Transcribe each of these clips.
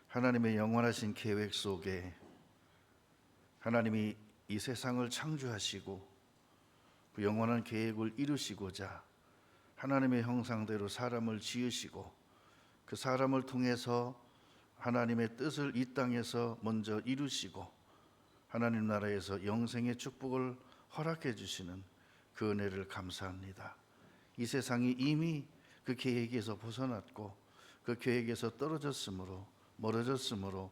하나님의 영원하신 계획 속에 하나님이 이 세상을 창조하시고 그 영원한 계획을 이루시고자 하나님의 형상대로 사람을 지으시고 그 사람을 통해서 하나님의 뜻을 이 땅에서 먼저 이루시고 하나님 나라에서 영생의 축복을 허락해 주시는 그 은혜를 감사합니다. 이 세상이 이미 그 계획에서 벗어났고 그 계획에서 멀어졌으므로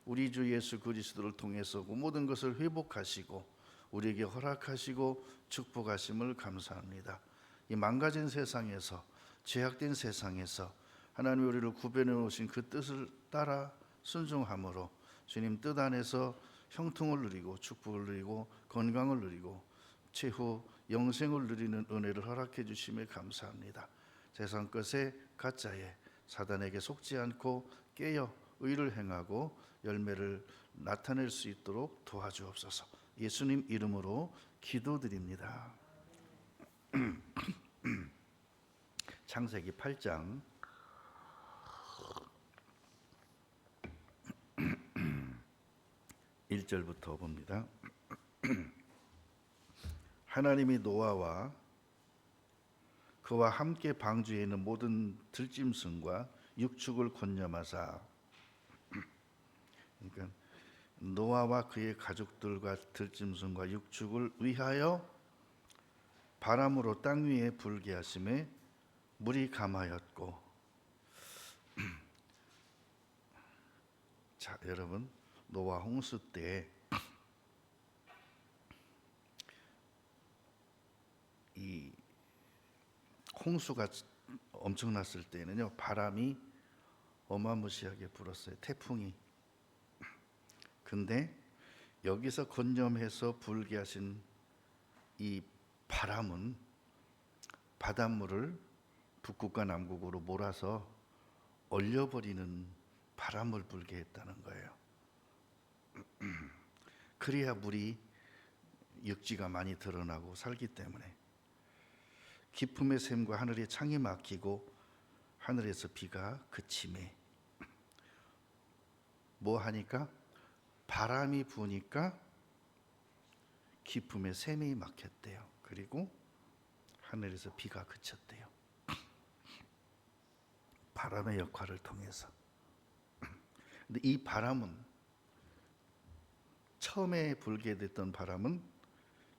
우리 주 예수 그리스도를 통해서 그 모든 것을 회복하시고 우리에게 허락하시고 축복하심을 감사합니다. 이 망가진 세상에서, 죄악된 세상에서 하나님 우리를 구별해 놓으신 그 뜻을 따라 순종함으로 주님 뜻 안에서 형통을 누리고 축복을 누리고 건강을 누리고 최후 영생을 누리는 은혜를 허락해 주심에 감사합니다. 세상 것에 가짜에 사단에게 속지 않고 깨어 의를 행하고 열매를 나타낼 수 있도록 도와주옵소서. 예수님 이름으로 기도드립니다. 창세기 8장 1절부터 봅니다. 하나님이 노아와 그와 함께 방주에 있는 모든 들짐승과 육축을 권념하사, 그러니까 노아와 그의 가족들과 들짐승과 육축을 위하여 바람으로 땅 위에 불게 하심에 물이 감하였고. 자, 여러분, 노아 홍수 때 이 홍수가 엄청났을 때는요, 바람이 어마무시하게 불었어요. 태풍이. 근데 여기서 건념해서 불게 하신 이 바람은 바닷물을 북극과 남극으로 몰아서 얼려버리는 바람을 불게 했다는 거예요. 그래야 물이 육지가 많이 드러나고 살기 때문에. 깊음의 샘과 하늘의 창이 막히고 하늘에서 비가 그침에 뭐 하니까? 바람이 부니까 깊음의 샘이 막혔대요. 그리고 하늘에서 비가 그쳤대요. 바람의 역할을 통해서. 근데 이 바람은, 처음에 불게 됐던 바람은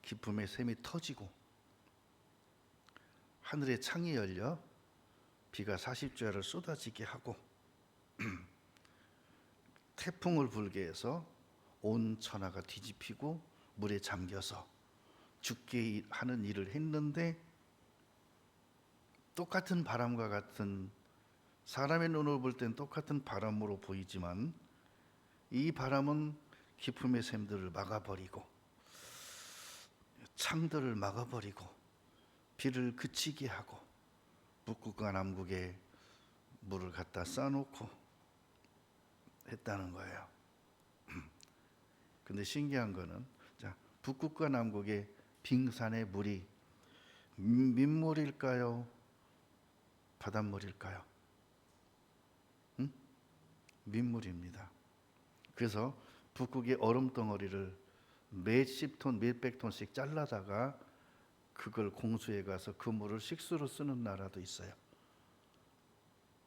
깊음의 샘이 터지고 하늘의 창이 열려 비가 40조야를 쏟아지게 하고 태풍을 불게 해서 온 천하가 뒤집히고 물에 잠겨서 죽게 하는 일을 했는데, 똑같은 바람과 같은, 사람의 눈으로 볼 땐 똑같은 바람으로 보이지만 이 바람은 깊음의 샘들을 막아버리고 창들을 막아버리고 비를 그치게 하고 북극과 남극에 물을 갖다 쌓아놓고 했다는 거예요. 근데 신기한 거는, 자, 북극과 남극의 빙산의 물이 민물일까요? 바닷물일까요? 민물입니다. 그래서 북극의 얼음 덩어리를 몇십 톤, 몇백 톤씩 잘라다가 그걸 공수해 가서 그 물을 식수로 쓰는 나라도 있어요.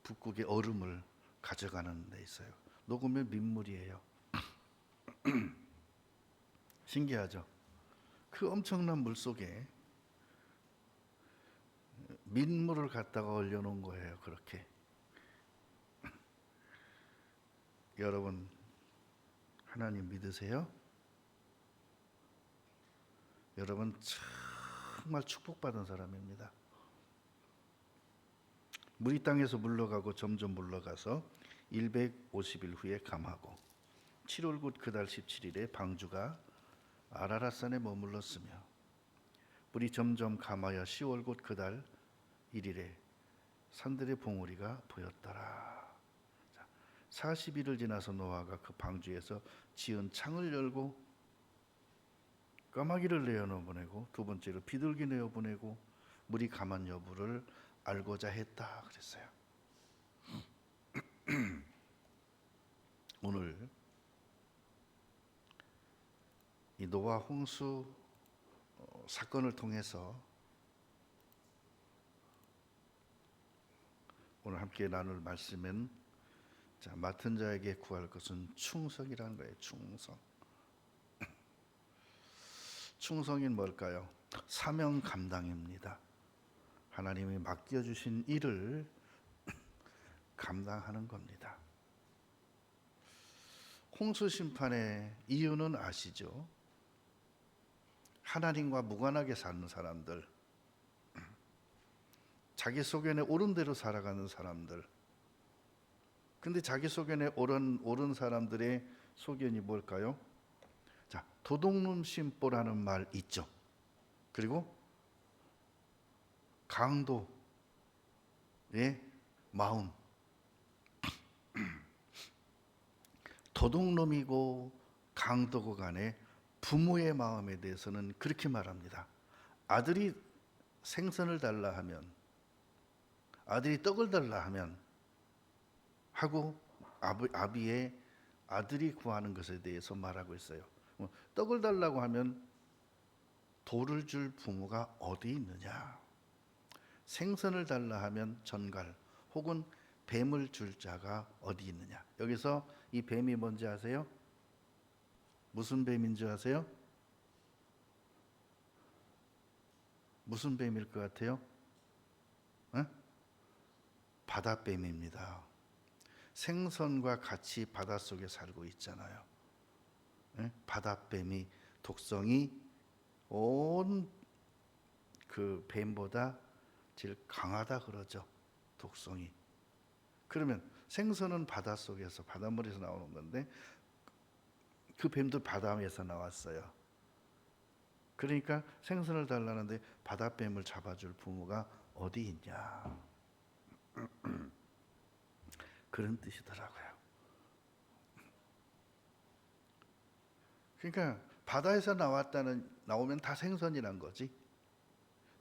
북극의 얼음을 가져가는 데 있어요. 녹으면 민물이에요. 신기하죠? 그 엄청난 물 속에 민물을 갖다가 얼려놓은 거예요. 그렇게. 여러분, 하나님 믿으세요? 여러분 정말 축복받은 사람입니다. 물이 땅에서 물러가고 점점 물러가서 150일 후에 감하고 7월 곧 그달 17일에 방주가 아라랏산에 머물렀으며 물이 점점 감하여 10월 곧 그달 1일에 산들의 봉우리가 보였더라. 40일을 지나서 노아가 그 방주에서 지은 창을 열고 까마귀를 내어보내고 두 번째로 비둘기 내어보내고 물이 감한 여부를 알고자 했다 그랬어요. 오늘 이 노아 홍수 사건을 통해서 오늘 함께 나눌 말씀은 맡은 자에게 구할 것은 충성이라는 거예요. 충성. 충성이 뭘까요? 사명 감당입니다. 하나님이 맡겨주신 일을 감당하는 겁니다. 홍수 심판의 이유는 아시죠? 하나님과 무관하게 사는 사람들, 자기 소견에 옳은 대로 살아가는 사람들. 근데 자기 소견에 옳은 사람들의 소견이 뭘까요? 자, 도둑놈 심보라는 말 있죠. 그리고 강도의 마음. 도둑놈이고 강도고 간에 부모의 마음에 대해서는 그렇게 말합니다. 아들이 생선을 달라 하면, 아들이 떡을 달라 하면 하고 아비의 아들이 구하는 것에 대해서 말하고 있어요. 떡을 달라고 하면 돌을 줄 부모가 어디 있느냐? 생선을 달라 하면 전갈 혹은 뱀을 줄 자가 어디 있느냐? 여기서 이 뱀이 뭔지 아세요? 무슨 뱀인 줄 아세요? 무슨 뱀일 것 같아요? 바다뱀입니다. 생선과 같이 바닷속에 살고 있잖아요. 바다뱀이 독성이 온 그 뱀보다 제일 강하다 그러죠. 독성이. 그러면 생선은 바닷속에서 바닷물에서 나오는 건데 그 뱀도 바다에서 나왔어요. 그러니까 생선을 달라는데 바다뱀을 잡아줄 부모가 어디 있냐, 그런 뜻이더라고요. 그러니까 바다에서 나오면 다 생선이란 거지.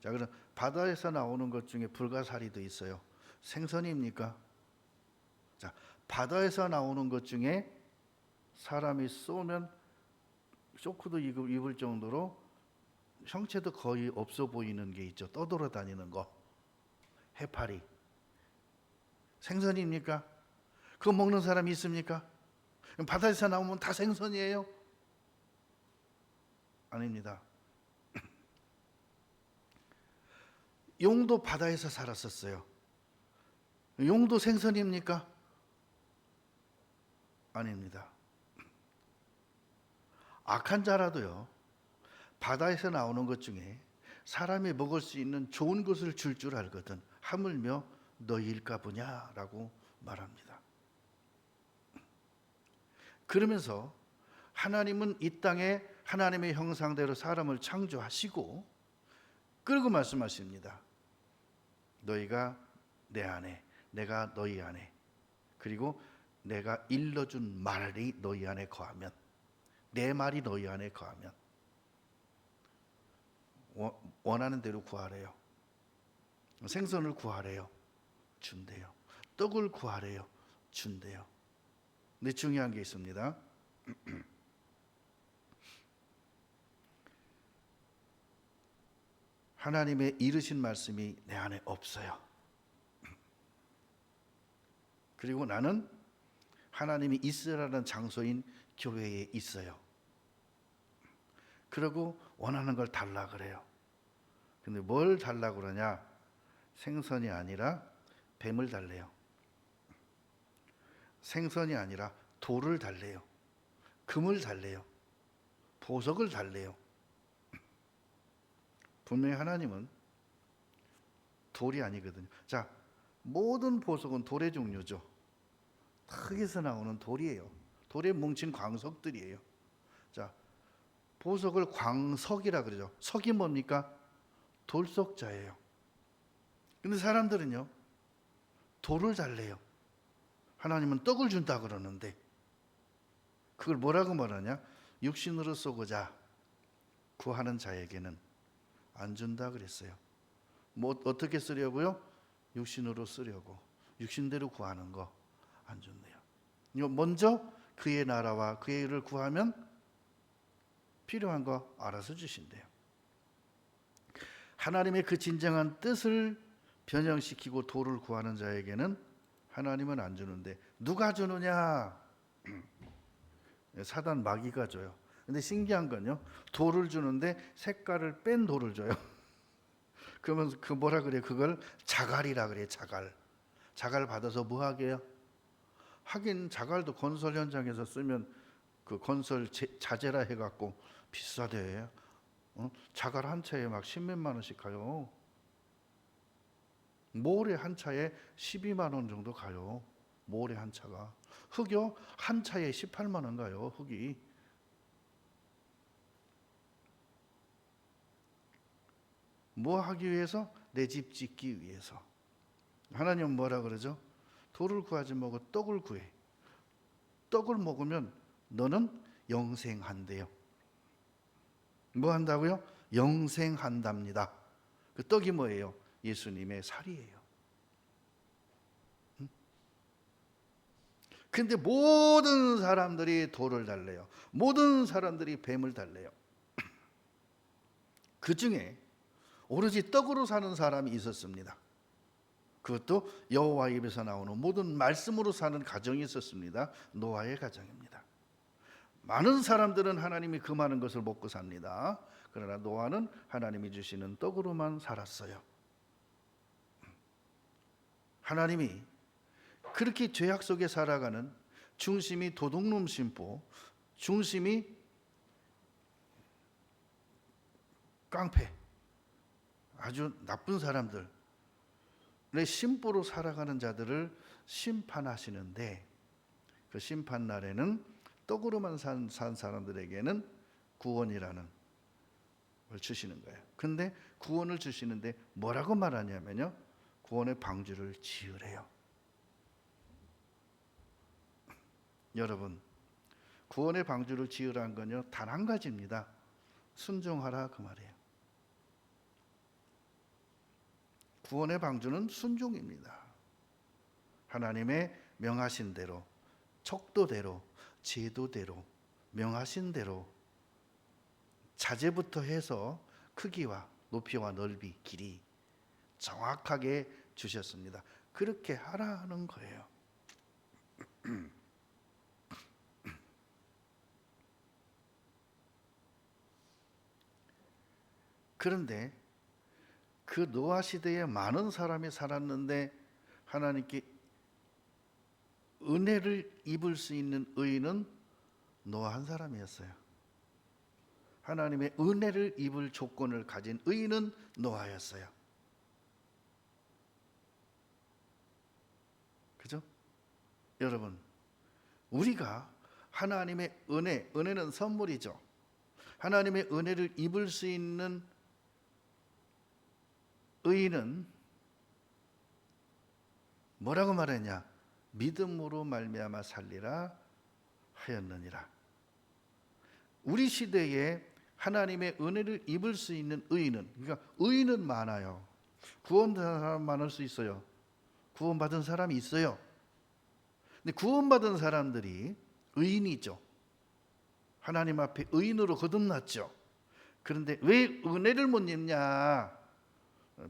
자, 그럼 바다에서 나오는 것 중에 불가사리도 있어요. 생선입니까? 자, 바다에서 나오는 것 중에 사람이 쏘면 쇼크도 입을 정도로 형체도 거의 없어 보이는 게 있죠. 떠돌아다니는 거. 해파리. 생선입니까? 그거 먹는 사람이 있습니까? 바다에서 나오면 다 생선이에요? 아닙니다. 용도 바다에서 살았었어요. 용도 생선입니까? 아닙니다. 악한 자라도요, 바다에서 나오는 것 중에 사람이 먹을 수 있는 좋은 것을 줄 알거든. 하물며 너희일까 보냐라고 말합니다. 그러면서 하나님은 이 땅에 하나님의 형상대로 사람을 창조하시고, 그리고 말씀하십니다. 너희가 내 안에, 내가 너희 안에, 그리고 내가 일러준 말이 너희 안에 거하면, 내 말이 너희 안에 거하면 원하는 대로 구하래요. 생선을 구하래요. 준대요. 떡을 구하래요. 준대요. 근데 중요한 게 있습니다. 하나님의 이르신 말씀이 내 안에 없어요. 그리고 나는 하나님이 있으라는 장소인 교회에 있어요. 그러고 원하는 걸 달라 그래요. 근데 뭘 달라 그러냐? 생선이 아니라 뱀을 달래요. 생선이 아니라 돌을 달래요. 금을 달래요. 보석을 달래요. 분명히 하나님은 돌이 아니거든요. 자, 모든 보석은 돌의 종류죠. 흙에서 나오는 돌이에요. 돌에 뭉친 광석들이에요. 자, 보석을 광석이라 그러죠. 석이 뭡니까? 돌석자예요. 근데 사람들은요, 돌을 달래요. 하나님은 떡을 준다 그러는데 그걸 뭐라고 말하냐? 육신으로 쏘고자 구하는 자에게는 안 준다 그랬어요. 뭐 어떻게 쓰려고요? 육신으로 쓰려고, 육신대로 구하는 거 안 준대요. 먼저 그의 나라와 그의 일을 구하면 필요한 거 알아서 주신대요. 하나님의 그 진정한 뜻을 변형시키고 도를 구하는 자에게는 하나님은 안 주는데 누가 주느냐? 사단 마귀가 줘요. 근데 신기한 건요, 돌을 주는데 색깔을 뺀 돌을 줘요. 그러면 그 뭐라 그래? 그걸 자갈이라 그래. 자갈 받아서 뭐 하게요? 하긴 자갈도 건설 현장에서 쓰면 그 건설 자재라 해갖고 비싸대. 자갈 한 차에 막 10몇만 원씩 가요. 모래 한 차에 12만 원 정도 가요. 모래 한 차가. 흙이요? 한 차에 18만 원 가요. 흙이. 뭐 하기 위해서? 내 집 짓기 위해서. 하나님은 뭐라 그러죠? 돌을 구하지 말고 떡을 구해. 떡을 먹으면 너는 영생한대요. 뭐 한다고요? 영생한답니다. 그 떡이 뭐예요? 예수님의 살이에요. 근데 모든 사람들이 돌을 달래요. 모든 사람들이 뱀을 달래요. 그 중에 오로지 떡으로 사는 사람이 있었습니다. 그것도 여호와 입에서 나오는 모든 말씀으로 사는 가정이 있었습니다. 노아의 가정입니다. 많은 사람들은 하나님이 그 많은 것을 먹고 삽니다. 그러나 노아는 하나님이 주시는 떡으로만 살았어요. 하나님이 그렇게 죄악 속에 살아가는, 중심이 도둑놈 심보, 중심이 깡패, 아주 나쁜 사람들의 심보로 살아가는 자들을 심판하시는데, 그 심판 날에는 떡으로만 산 사람들에게는 구원이라는 걸 주시는 거예요. 근데 구원을 주시는데 뭐라고 말하냐면요, 구원의 방주를 지으래요. 여러분, 구원의 방주를 지으라는 건요, 단 한 가지입니다. 순종하라, 그 말이에요. 구원의 방주는 순종입니다. 하나님의 명하신 대로, 척도대로, 제도대로, 명하신 대로 자재부터 해서 크기와 높이와 넓이, 길이 정확하게 주셨습니다. 그렇게 하라는 거예요. 그런데 그 노아 시대에 많은 사람이 살았는데 하나님께 은혜를 입을 수 있는 의인은 노아 한 사람이었어요. 하나님의 은혜를 입을 조건을 가진 의인은 노아였어요. 그죠? 여러분, 우리가 하나님의 은혜는 선물이죠. 하나님의 은혜를 입을 수 있는 의인은 뭐라고 말했냐? 믿음으로 말미암아 살리라 하였느니라. 우리 시대에 하나님의 은혜를 입을 수 있는 의인은, 그러니까 의인은 많아요. 구원받은 사람 많을 수 있어요. 구원받은 사람이 있어요. 근데 구원받은 사람들이 의인이죠. 하나님 앞에 의인으로 거듭났죠. 그런데 왜 은혜를 못 입냐?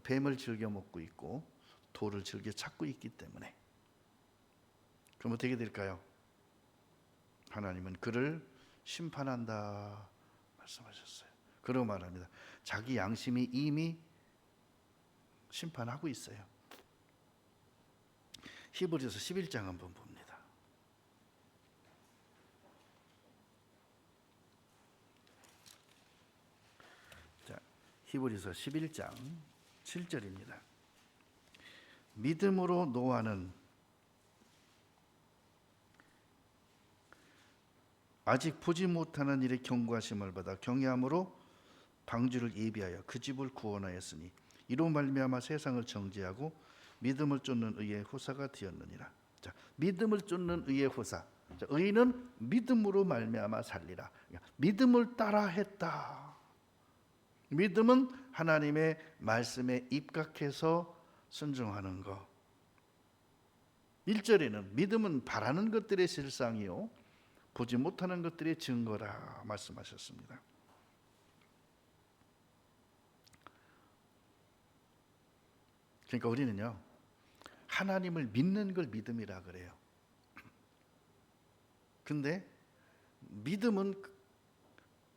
뱀을 즐겨 먹고 있고 돌을 즐겨 찾고 있기 때문에. 그럼 어떻게 될까요? 하나님은 그를 심판한다 말씀하셨어요. 그러고 말합니다. 자기 양심이 이미 심판하고 있어요. 히브리서 11장 한번 봅니다. 자, 히브리서 11장 7절입니다. 믿음으로 노아는 아직 보지 못하는 일에 경고하심을 받아 경외함으로 방주를 예비하여 그 집을 구원하였으니 이로 말미암아 세상을 정죄하고 믿음을 쫓는 의의 후사가 되었느니라. 자, 믿음을 쫓는 의의 후사. 자, 의인은 믿음으로 말미암아 살리라. 믿음을 따라 했다. 믿음은 하나님의 말씀에 입각해서 순종하는 것. 1절에는 믿음은 바라는 것들의 실상이요 보지 못하는 것들의 증거라 말씀하셨습니다. 그러니까 우리는요, 하나님을 믿는 걸 믿음이라 그래요. 근데 믿음은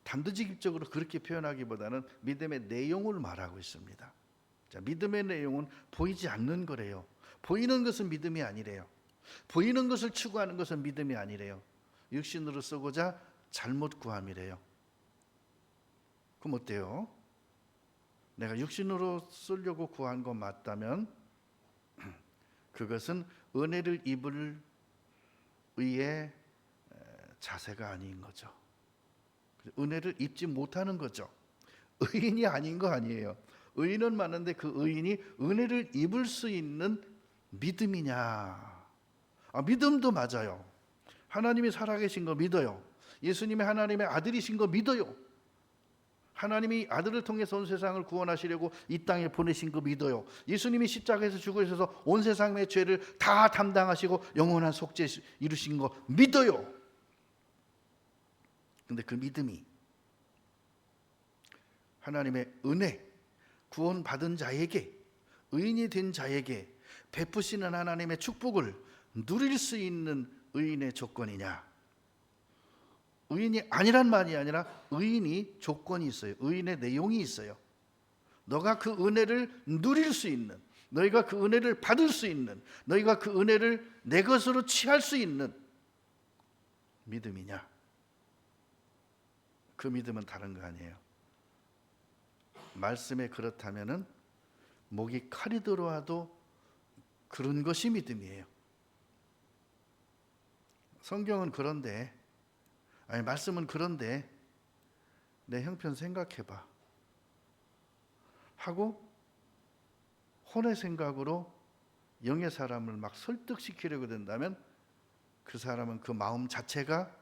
단도직입적으로 그렇게 표현하기보다는 믿음의 내용을 말하고 있습니다. 자, 믿음의 내용은 보이지 않는 거래요. 보이는 것은 믿음이 아니래요. 보이는 것을 추구하는 것은 믿음이 아니래요. 육신으로 쓰고자 잘못 구함이래요. 그럼 어때요? 내가 육신으로 쓰려고 구한 거 맞다면 그것은 은혜를 입을 의의 자세가 아닌 거죠. 은혜를 입지 못하는 거죠. 의인이 아닌 거 아니에요. 의인은 많은데 그 의인이 은혜를 입을 수 있는 믿음이냐? 믿음도 맞아요. 하나님이 살아계신 거 믿어요. 예수님이 하나님의 아들이신 거 믿어요. 하나님이 아들을 통해서 온 세상을 구원하시려고 이 땅에 보내신 거 믿어요. 예수님이 십자가에서 죽으셔서 온 세상의 죄를 다 담당하시고 영원한 속죄 이루신 거 믿어요. 근데 그 믿음이 하나님의 은혜, 구원받은 자에게, 의인이 된 자에게 베푸시는 하나님의 축복을 누릴 수 있는 의인의 조건이냐? 의인이 아니란 말이 아니라 의인이 조건이 있어요. 의인의 내용이 있어요. 너가 그 은혜를 누릴 수 있는, 너희가 그 은혜를 받을 수 있는, 너희가 그 은혜를 내 것으로 취할 수 있는 믿음이냐? 그 믿음은 다른 거 아니에요. 말씀에 그렇다면은 목이 칼이 들어와도 그런 것이 믿음이에요. 성경은 그런데, 말씀은 그런데 내 형편 생각해봐 하고 혼의 생각으로 영의 사람을 막 설득시키려고 된다면 그 사람은 그 마음 자체가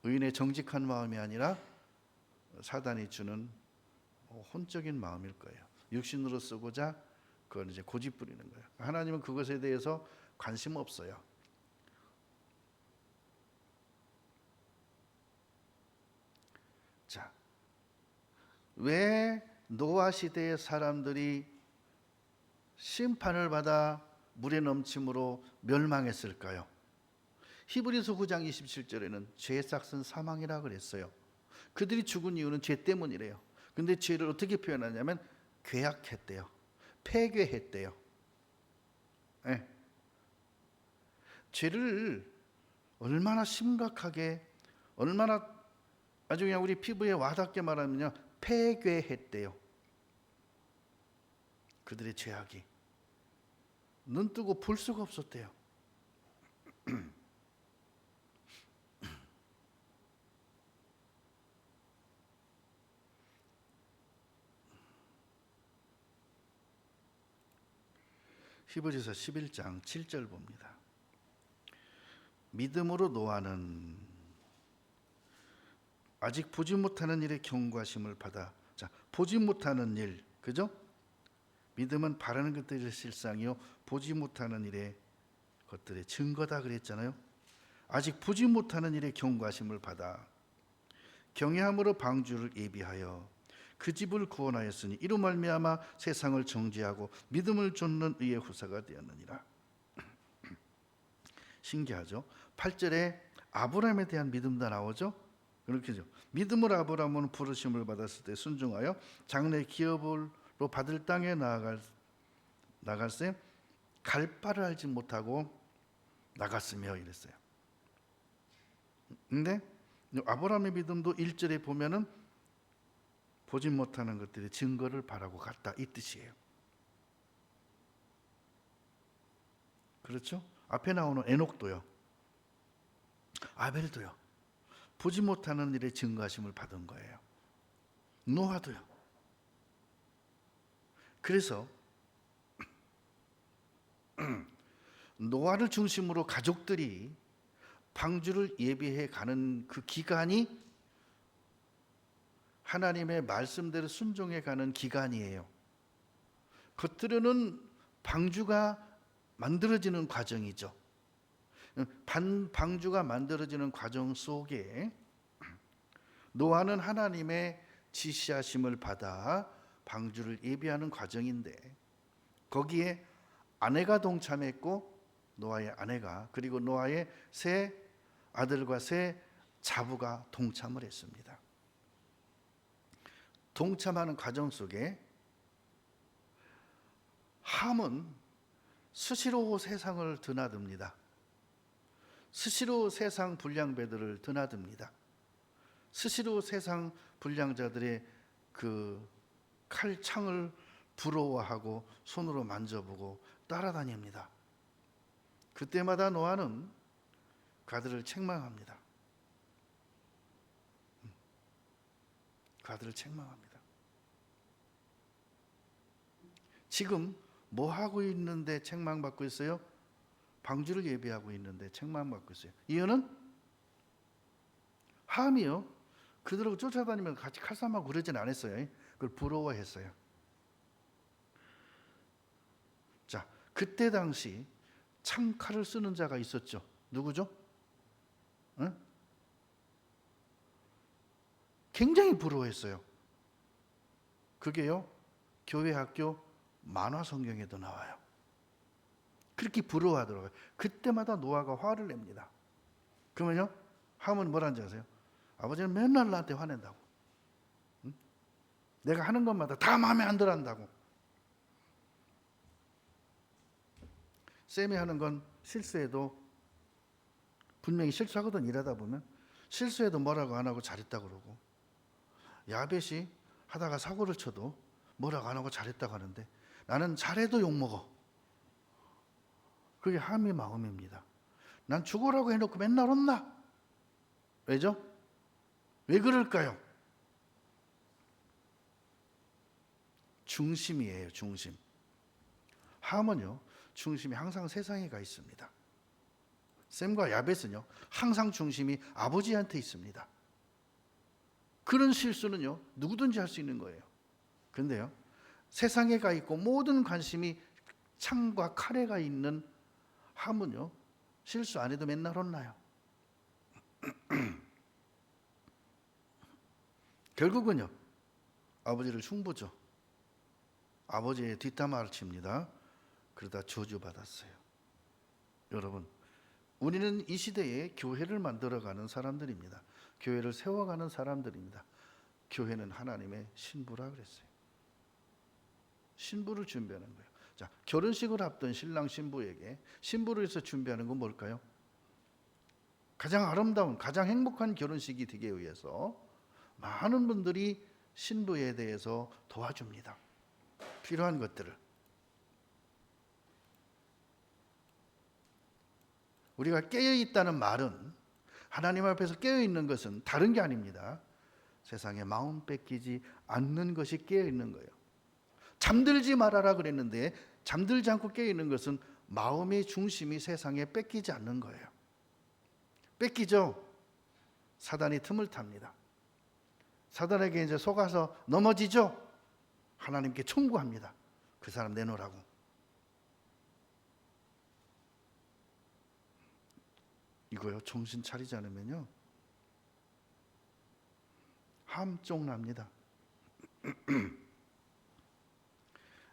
의인의 정직한 마음이 아니라 사단이 주는 혼적인 마음일 거예요. 육신으로 쓰고자 그걸 이제 고집 부리는 거예요. 하나님은 그것에 대해서 관심 없어요. 자, 왜 노아 시대의 사람들이 심판을 받아 물의 넘침으로 멸망했을까요? 히브리서 9장 27절에는 죄의 싹은 사망이라 그랬어요. 그들이 죽은 이유는 죄 때문이래요. 근데 죄를 어떻게 표현하냐면 괴악했대요. 폐괴했대요. 네. 죄를 얼마나 심각하게, 얼마나 아주 그냥 우리 피부에 와닿게 말하면요, 폐괴했대요. 그들의 죄악이 눈 뜨고 볼 수가 없었대요. 히브리서 11장 7절 봅니다. 믿음으로 노아는 아직 보지 못하는 일에 경고하심을 받아. 자, 보지 못하는 일, 그죠? 믿음은 바라는 것들의 실상이요 보지 못하는 일의 것들의 증거다 그랬잖아요. 아직 보지 못하는 일에 경고하심을 받아 경외함으로 방주를 예비하여 그 집을 구원하였으니 이로 말미암아 세상을 정죄하고 믿음을 좇는 의의 후사가 되었느니라. 신기하죠? 8절에 아브라함에 대한 믿음도 나오죠. 그렇게죠. 믿음으로 아브라함은 부르심을 받았을 때 순종하여 장래 기업으로 받을 땅에 나갈새 갈 바를 알지 못하고 나갔으며 이랬어요. 근데 아브라함의 믿음도 1절에 보면은 보지 못하는 것들이 증거를 바라고 갔다 이 뜻이에요. 그렇죠? 앞에 나오는 에녹도요, 아벨도요, 보지 못하는 일에 증거하심을 받은 거예요. 노아도요. 그래서 노아를 중심으로 가족들이 방주를 예비해 가는 그 기간이 하나님의 말씀대로 순종해 가는 기간이에요. 겉으로는 방주가 만들어지는 과정이죠. 방주가 만들어지는 과정 속에 노아는 하나님의 지시하심을 받아 방주를 예비하는 과정인데, 거기에 아내가 동참했고, 노아의 아내가, 그리고 노아의 세 아들과 세 자부가 동참을 했습니다. 동참하는 과정 속에 함은 수시로 세상을 드나듭니다. 수시로 세상 불량배들을 드나듭니다. 수시로 세상 불량자들의 그 칼창을 부러워하고 손으로 만져보고 따라다닙니다. 그때마다 노아는 그들을 책망합니다. 그들을 책망합니다. 지금 뭐 하고 있는데 책망받고 있어요? 방주를 예비하고 있는데 책망받고 있어요. 이유는 함이요, 그들하고 쫓아다니면서 같이 칼싸움하고 그러진 않았어요. 그걸 부러워했어요. 자, 그때 당시 창칼을 쓰는 자가 있었죠. 누구죠? 응? 굉장히 부러워했어요. 그게요, 교회 학교 만화 성경에도 나와요. 그렇게 부러워하더라고요. 그때마다 노아가 화를 냅니다. 그러면요, 함은 뭐라는지 아세요? 아버지는 맨날 나한테 화낸다고. 응? 내가 하는 것마다 다 마음에 안 들어 한다고. 쌤이 하는 건 실수해도, 분명히 실수하거든, 일하다 보면. 실수해도 뭐라고 안 하고 잘했다고 그러고, 야벳이 하다가 사고를 쳐도 뭐라고 안 하고 잘했다고 하는데, 나는 잘해도 욕먹어. 그게 함의 마음입니다. 난 죽으라고 해놓고 맨날 혼나. 왜죠? 왜 그럴까요? 중심이에요, 중심. 함은요, 중심이 항상 세상에 가 있습니다. 샘과 야벳은요, 항상 중심이 아버지한테 있습니다. 그런 실수는요, 누구든지 할 수 있는 거예요. 그런데요, 세상에 가 있고 모든 관심이 창과 칼에 가 있는 함은요, 실수 안 해도 맨날 혼나요. 결국은요, 아버지를 흉보죠. 아버지의 뒷담화를 칩니다. 그러다 저주받았어요. 여러분, 우리는 이 시대에 교회를 만들어가는 사람들입니다. 교회를 세워가는 사람들입니다. 교회는 하나님의 신부라 그랬어요. 신부를 준비하는 거예요. 자, 결혼식을 앞둔 신랑 신부에게 신부를 위해서 준비하는 건 뭘까요? 가장 아름다운, 가장 행복한 결혼식이 되기 위해서 많은 분들이 신부에 대해서 도와줍니다. 필요한 것들을. 우리가 깨어있다는 말은, 하나님 앞에서 깨어있는 것은 다른 게 아닙니다. 세상에 마음 뺏기지 않는 것이 깨어있는 거예요. 잠들지 말아라 그랬는데, 잠들지 않고 깨어있는 것은 마음의 중심이 세상에 뺏기지 않는 거예요. 뺏기죠? 사단이 틈을 탑니다. 사단에게 이제 속아서 넘어지죠? 하나님께 청구합니다. 그 사람 내놓으라고. 이거요, 정신 차리지 않으면요, 함쪽 납니다.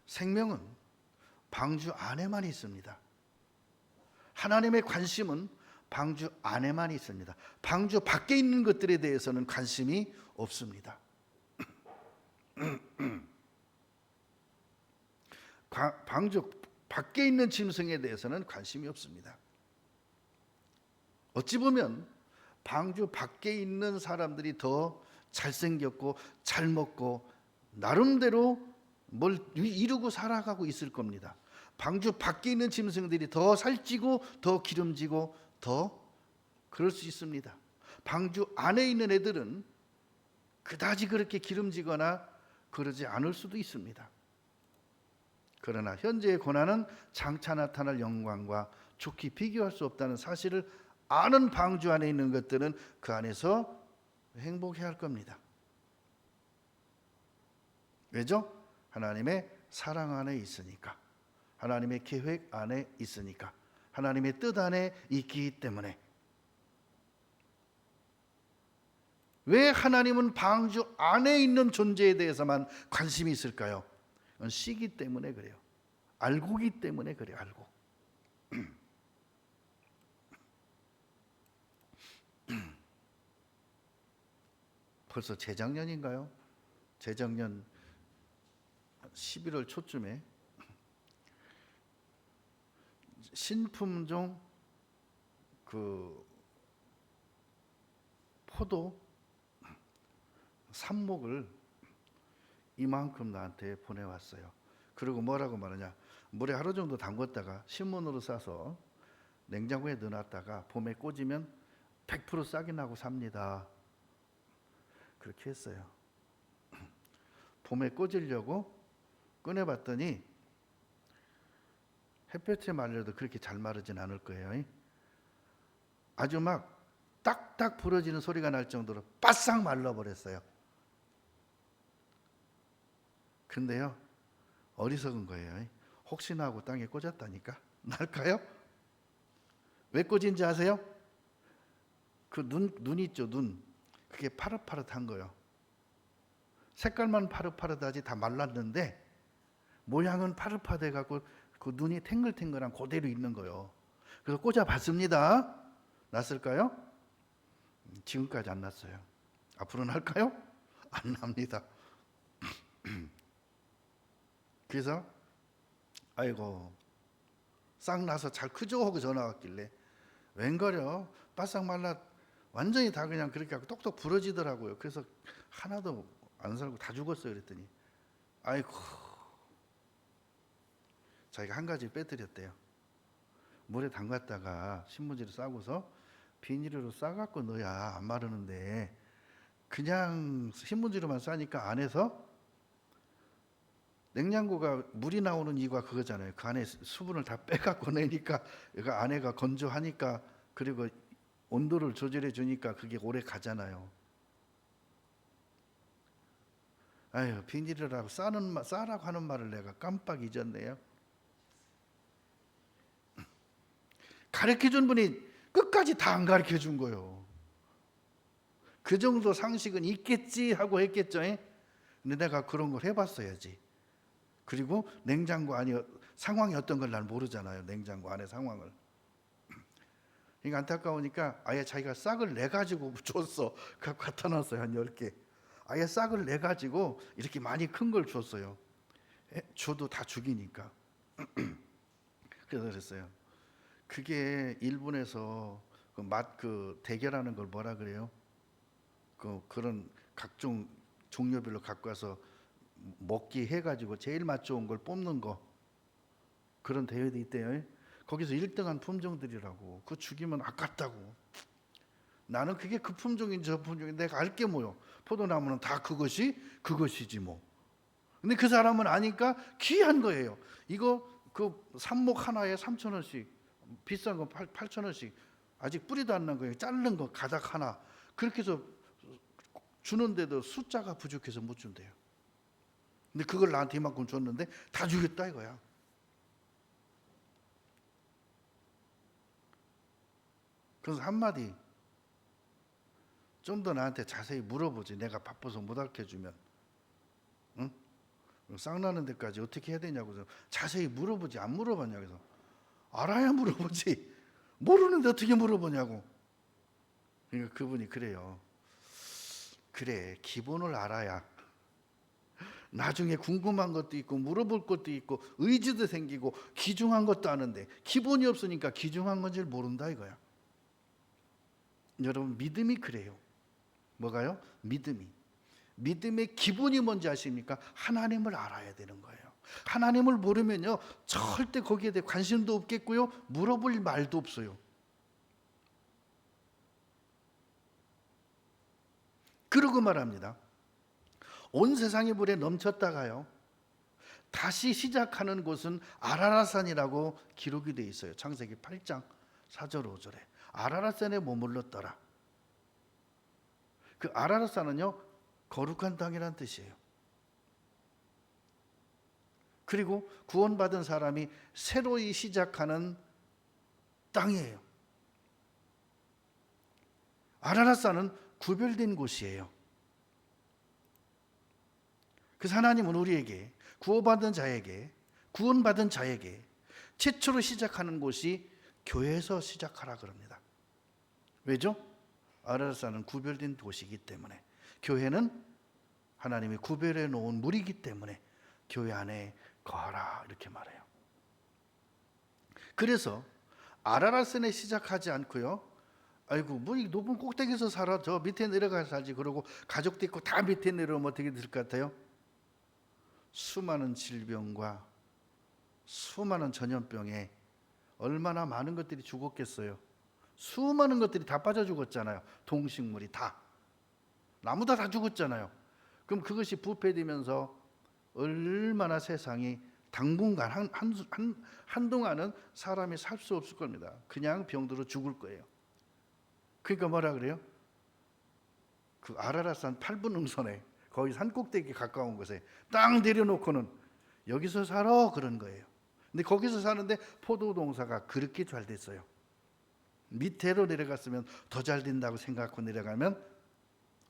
생명은 방주 안에만 있습니다. 하나님의 관심은 방주 안에만 있습니다. 방주 밖에 있는 것들에 대해서는 관심이 없습니다. 방주 밖에 있는 짐승에 대해서는 관심이 없습니다. 어찌 보면 방주 밖에 있는 사람들이 더 잘생겼고 잘 먹고 나름대로 뭘 이루고 살아가고 있을 겁니다. 방주 밖에 있는 짐승들이 더 살찌고 더 기름지고 더 그럴 수 있습니다. 방주 안에 있는 애들은 그다지 그렇게 기름지거나 그러지 않을 수도 있습니다. 그러나 현재의 고난은 장차 나타날 영광과 좋게 비교할 수 없다는 사실을 아는 방주 안에 있는 것들은 그 안에서 행복해야 할 겁니다. 왜죠? 하나님의 사랑 안에 있으니까, 하나님의 계획 안에 있으니까, 하나님의 뜻 안에 있기 때문에. 왜 하나님은 방주 안에 있는 존재에 대해서만 관심이 있을까요? 그건 씨기 때문에 그래요. 알고기 때문에 그래요. 알고. 벌써 재작년인가요? 재작년 11월 초쯤에 신품종 그 포도 삽목을 이만큼 나한테 보내왔어요. 그리고 뭐라고 말하냐, 물에 하루 정도 담궜다가 신문으로 싸서 냉장고에 넣어놨다가 봄에 꽂으면 100% 싹이 나고 삽니다. 그렇게 했어요. 봄에 꽂으려고 꺼내봤더니 햇볕에 말려도 그렇게 잘 마르진 않을 거예요. 아주 막 딱딱 부러지는 소리가 날 정도로 바싹 말라버렸어요. 근데요, 어리석은 거예요. 혹시나 하고 땅에 꽂았다니까 날까요? 왜 꽂은지 아세요? 그 눈 있죠, 눈. 그게 파릇파릇한 거예요. 색깔만 파릇파릇하지 다 말랐는데 모양은 파릇파릇해 갖고 그 눈이 탱글탱글한 그대로 있는 거예요. 그래서 꽂아봤습니다. 났을까요? 지금까지 안 났어요. 앞으로 날까요? 안 납니다. 그래서 아이고 싹 나서 잘 크죠 하고 전화 왔길래 웬걸요? 바싹 말라 완전히 다 그냥 그렇게 하고 똑똑 부러지더라고요. 그래서 하나도 안 살고 다 죽었어요. 그랬더니 아이고 자기가 한 가지 빼뜨렸대요. 물에 담갔다가 신문지를 싸고서 비닐으로 싸갖고 넣어야 안 마르는데 그냥 신문지로만 싸니까 안에서 냉장고가 물이 나오는 이유가 그거잖아요. 그 안에 수분을 다 빼갖고 내니까 그 안에가 건조하니까 그리고 온도를 조절해 주니까 그게 오래 가잖아요. 아유 비닐이라고 싸라고 하는 말을 내가 깜빡 잊었네요. 가르쳐준 분이 끝까지 다 안 가르쳐준 거예요. 그 정도 상식은 있겠지 하고 했겠죠. 근데 내가 그런 걸 해봤어야지. 그리고 냉장고 안에 상황이 어떤 걸 난 모르잖아요. 냉장고 안에 상황을. 그러니까 안타까우니까 아예 자기가 싹을 내가지고 줬어. 갖다 놨어요. 한 10개. 아예 싹을 내가지고 이렇게 많이 큰 걸 줬어요. 줘도 다 죽이니까. 그래서 그랬어요. 그게 일본에서 그 대결하는 걸 뭐라 그래요? 그런 각종 종류별로 갖고 와서 먹기 해가지고 제일 맛 좋은 걸 뽑는 거 그런 대회도 있대요. 거기서 1등한 품종들이라고. 그거 죽이면 아깝다고. 나는 그게 그 품종인 저 품종인 내가 알게 뭐요. 포도나무는 다 그것이지 뭐. 근데 그 사람은 아니까 귀한 거예요. 이거 그 삽목 하나에 3,000원씩 비싼 거 8,000원씩 아직 뿌리도 안 난 거예요. 자른 거 가닥 하나 그렇게 해서 주는데도 숫자가 부족해서 못 준대요. 근데 그걸 나한테 이만큼 줬는데 다 주겠다 이거야. 그래서 한마디 좀 더 나한테 자세히 물어보지. 내가 바빠서 못 알려주면. 응? 싹 나는 데까지 어떻게 해야 되냐고 자세히 물어보지. 안 물어봤냐. 그래서 알아야 물어보지. 모르는데 어떻게 물어보냐고. 그러니까 그분이 그래요. 그래, 기본을 알아야 나중에 궁금한 것도 있고 물어볼 것도 있고 의지도 생기고 귀중한 것도 아는데 기본이 없으니까 귀중한 건지를 모른다 이거야. 여러분 믿음이 그래요. 뭐가요? 믿음의 기본이 뭔지 아십니까? 하나님을 알아야 되는 거예요. 하나님을 모르면요 절대 거기에 대해 관심도 없겠고요 물어볼 말도 없어요. 그러고 말합니다. 온 세상이 물에 넘쳤다가요 다시 시작하는 곳은 아라랏산이라고 기록이 되어 있어요. 창세기 8장 4절 5절에 아라랏산에 머물렀더라. 그 아라랏산은요 거룩한 땅이란 뜻이에요. 그리고 구원받은 사람이 새로이 시작하는 땅이에요. 아라랏산은 구별된 곳이에요. 그래서 하나님은 우리에게 구원받은 자에게 최초로 시작하는 곳이 교회에서 시작하라 그럽니다. 왜죠? 아라랏산은 구별된 도시이기 때문에, 교회는 하나님이 구별해 놓은 무리이기 때문에 교회 안에 거하라 이렇게 말해요. 그래서 아라랏산에 시작하지 않고요, 아이고 뭐 이 높은 꼭대기에서 살아, 저 밑에 내려가서 살지, 그러고 가족도 있고 다 밑에 내려오면 어떻게 될 것 같아요? 수많은 질병과 수많은 전염병에 얼마나 많은 것들이 죽었겠어요. 수많은 것들이 다 빠져 죽었잖아요. 동식물이 다, 나무다 다 죽었잖아요. 그럼 그것이 부패되면서 얼마나 세상이 당분간 한동안은 사람이 살 수 없을 겁니다. 그냥 병들어 죽을 거예요. 그러니까 뭐라 그래요? 그 아라랏산 8분 응선에, 거의 산꼭대기 가까운 곳에 딱 내려놓고는 여기서 살아 그런 거예요. 근데 거기서 사는데 포도 농사가 그렇게 잘 됐어요. 밑으로 내려갔으면 더 잘 된다고 생각하고 내려가면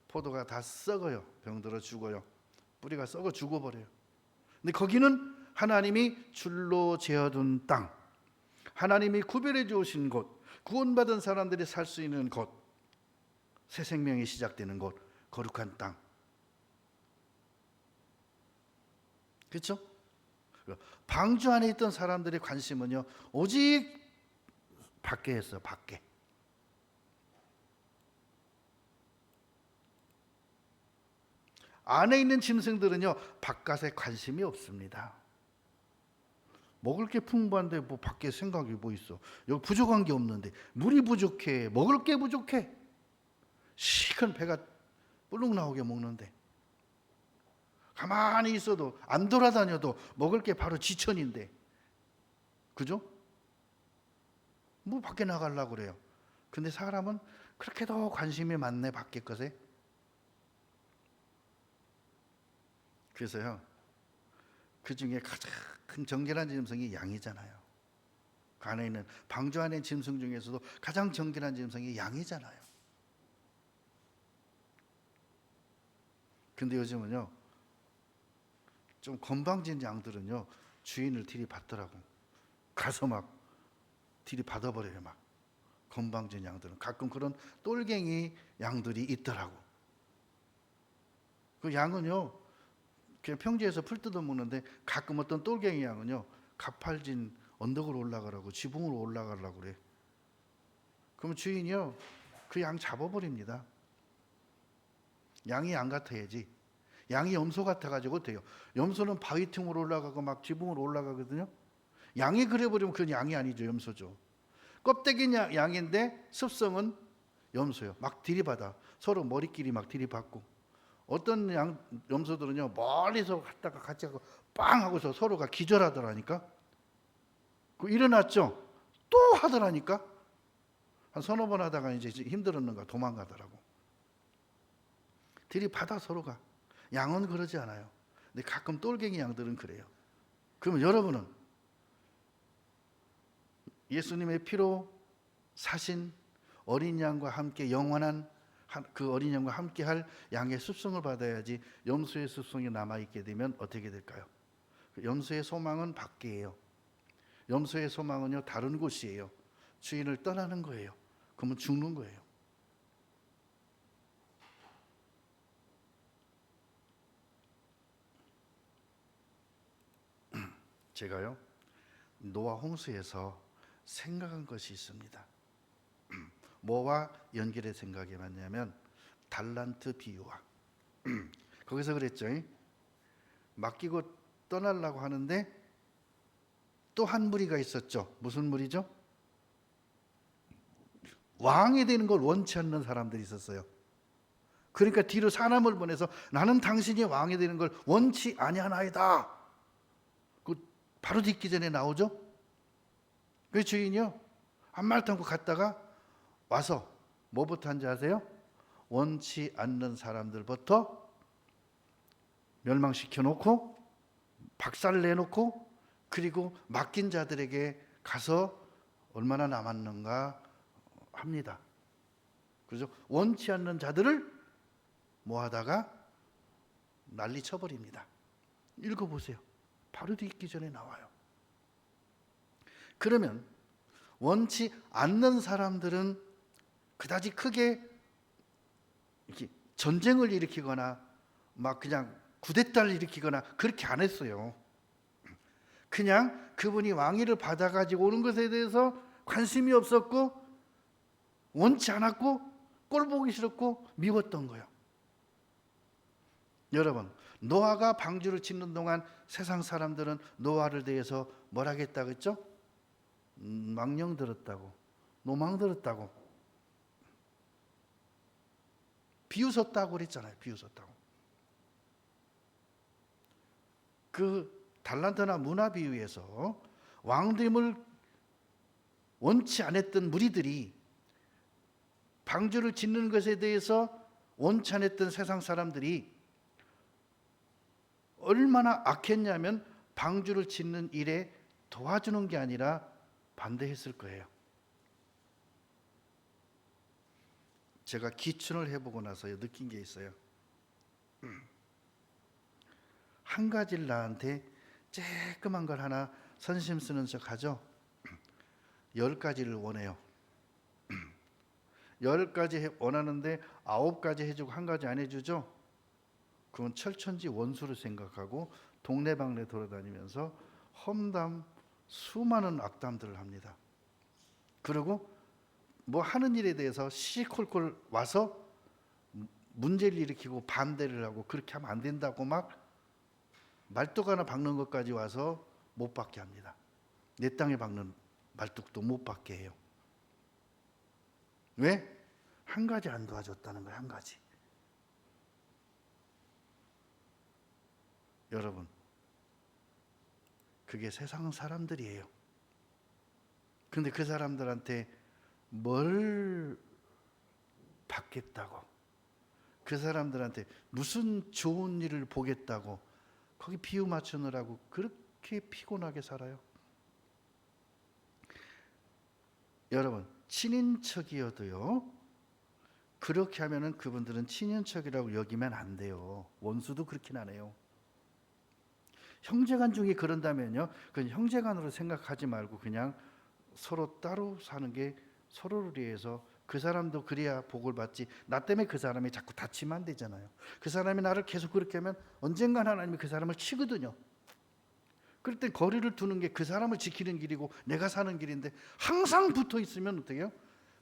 포도가 다 썩어요. 병들어 죽어요. 뿌리가 썩어 죽어버려요. 근데 거기는 하나님이 줄로 재어둔 땅, 하나님이 구별해 주신 곳, 구원받은 사람들이 살 수 있는 곳, 새 생명이 시작되는 곳, 거룩한 땅. 그렇죠? 방주 안에 있던 사람들의 관심은요, 오직 밖에 했어요. 밖에. 안에 있는 짐승들은요, 바깥에 관심이 없습니다. 먹을 게 풍부한데 뭐 밖에 생각이 뭐 있어? 여기 부족한 게 없는데, 물이 부족해, 먹을 게 부족해, 시큰 배가 불룩 나오게 먹는데, 가만히 있어도 안 돌아다녀도 먹을 게 바로 지천인데, 그죠? 뭐 밖에 나가려고 그래요. 근데 사람은 그렇게 더 관심이 많네, 밖에 것에. 그래서요, 그 중에 가장 큰 정결한 짐승이 양이잖아요. 그 안에 있는 방주 안에 있는 짐승 중에서도 가장 정결한 짐승이 양이잖아요. 근데 요즘은요, 좀 건방진 양들은요, 주인을 들이받더라고. 가서 막 들이받아버려요. 막 건방진 양들은 가끔 그런 똘갱이 양들이 있더라고. 그 양은요, 그냥 평지에서 풀 뜯어 먹는데, 가끔 어떤 똘갱이 양은요, 가팔진 언덕으로 올라가라고, 지붕으로 올라가려고 그래. 그러면 주인이요, 그 양 잡아버립니다. 양이 양 같아야지. 양이 염소 같아가지고 어때요? 염소는 바위 틈으로 올라가고 막 지붕으로 올라가거든요. 양이 그래버리면 그건 양이 아니죠. 염소죠. 껍데기는 양인데 습성은 염소요. 막 들이받아. 서로 머리끼리 막 들이받고. 어떤 염소들은요, 멀리서 갔다가 같이 하고 빵 하고서 서로가 기절하더라니까. 그 일어났죠? 또 하더라니까. 한 서너 번 하다가 이제 힘들었는가 도망가더라고. 들이받아 서로가. 양은 그러지 않아요. 근데 가끔 똘갱이 양들은 그래요. 그러면 여러분은 예수님의 피로 사신 어린 양과 함께 영원한 그 어린 양과 함께 할 양의 습성을 받아야지 염소의 습성이 남아있게 되면 어떻게 될까요? 염소의 소망은 밖이에요. 염소의 소망은요, 다른 곳이에요. 주인을 떠나는 거예요. 그러면 죽는 거예요. 제가요, 노아 홍수에서 생각한 것이 있습니다. 뭐와 연결해 생각해 봤냐면, 달란트 비유와. 거기서 그랬죠. 맡기고 떠나려고 하는데 또 한 무리가 있었죠. 무슨 무리죠? 왕이 되는 걸 원치 않는 사람들이 있었어요. 그러니까 뒤로 사람을 보내서 나는 당신이 왕이 되는 걸 원치 아니하나이다. 그 바로 듣기 전에 나오죠. 그 주인이요, 한 말 타고 갔다가 와서 뭐부터 한지 아세요? 원치 않는 사람들부터 멸망시켜 놓고 박살을 내놓고, 그리고 맡긴 자들에게 가서 얼마나 남았는가 합니다. 그래서 원치 않는 자들을 모아다가 난리 쳐버립니다. 읽어보세요. 바로 읽기 전에 나와요. 그러면 원치 않는 사람들은 그다지 크게 이렇게 전쟁을 일으키거나 막 그냥 쿠데타를 일으키거나 그렇게 안 했어요. 그냥 그분이 왕위를 받아가지고 오는 것에 대해서 관심이 없었고 원치 않았고 꼴 보기 싫었고 미웠던 거예요. 여러분, 노아가 방주를 짓는 동안 세상 사람들은 노아를 대해서 뭐라 했다고 했죠? 망령 들었다고, 노망 들었다고, 비웃었다고 그랬잖아요. 비웃었다고. 그 달란트나 문화 비유에서 왕됨을 원치 않았던 무리들이 방주를 짓는 것에 대해서 원치 않았던 세상 사람들이 얼마나 악했냐면 방주를 짓는 일에 도와주는 게 아니라 반대했을 거예요. 제가 기춘을 해보고 나서 느낀 게 있어요. 한 가지를 나한테 쬐끄만 걸 하나 선심 쓰는 척 하죠. 10가지를 원해요. 10가지 원하는데 9가지 해주고 1가지 안 해주죠. 그건 철천지 원수로 생각하고 동네방네 돌아다니면서 험담, 수많은 악담들을 합니다. 그리고 뭐 하는 일에 대해서 시콜콜 와서 문제를 일으키고 반대를 하고 그렇게 하면 안 된다고 막 말뚝 하나 박는 것까지 와서 못 받게 합니다. 내 땅에 박는 말뚝도 못 받게 해요. 왜? 한 가지 안 도와줬다는 거예요. 한 가지. 여러분, 그게 세상 사람들이에요. 그런데 그 사람들한테 뭘 받겠다고, 그 사람들한테 무슨 좋은 일을 보겠다고 거기 비유 맞추느라고 그렇게 피곤하게 살아요. 여러분, 친인척이어도요, 그렇게 하면은 그분들은 친인척이라고 여기면 안 돼요. 원수도 그렇게는 안 해요. 형제간 중에 그런다면요, 그건 형제간으로 생각하지 말고 그냥 서로 따로 사는 게 서로를 위해서, 그 사람도 그래야 복을 받지, 나 때문에 그 사람이 자꾸 다치면 안 되잖아요. 그 사람이 나를 계속 그렇게 하면 언젠간 하나님이 그 사람을 치거든요. 그럴 땐 거리를 두는 게 그 사람을 지키는 길이고 내가 사는 길인데, 항상 붙어 있으면 어떻게 해요?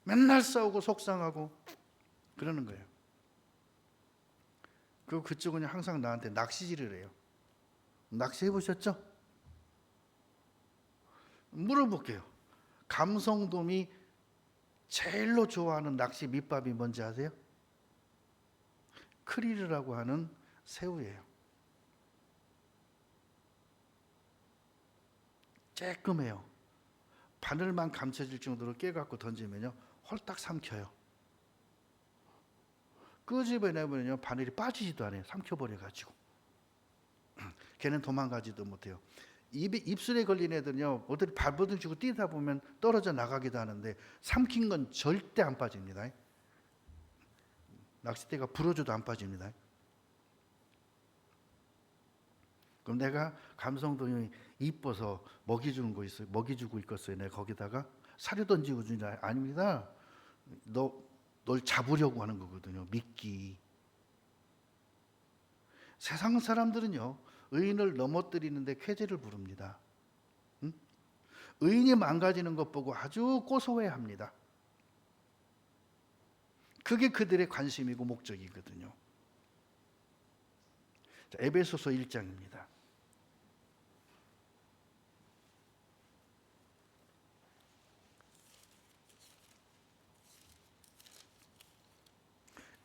맨날 싸우고 속상하고 그러는 거예요. 그리고 그쪽은 항상 나한테 낚시질을 해요. 낚시 해보셨죠? 물어볼게요. 감성돔이 제일로 좋아하는 낚시 밑밥이 뭔지 아세요? 크릴이라고 하는 새우예요. 쬐끔해요. 바늘만 감춰질 정도로 깨갖고 던지면요, 홀딱 삼켜요. 끄집어내면요, 바늘이 빠지지도 않아요. 삼켜버려가지고. 걔는 도망가지도 못해요. 입술에 걸린 애들은요, 어디 발버둥 치고 뛰다 보면 떨어져 나가기도 하는데 삼킨 건 절대 안 빠집니다. 낚싯대가 부러져도 안 빠집니다. 그럼 내가 감성돔이 이뻐서 먹이 주는 거 있어요. 먹이 주고 있겠어요. 내가 거기다가 사료 던지고 주냐? 아닙니다. 널 잡으려고 하는 거거든요. 미끼. 세상 사람들은요, 의인을 넘어뜨리는데 쾌재를 부릅니다. 응? 의인이 망가지는 것 보고 아주 고소해합니다. 그게 그들의 관심이고 목적이거든요. 자, 에베소서 1장입니다.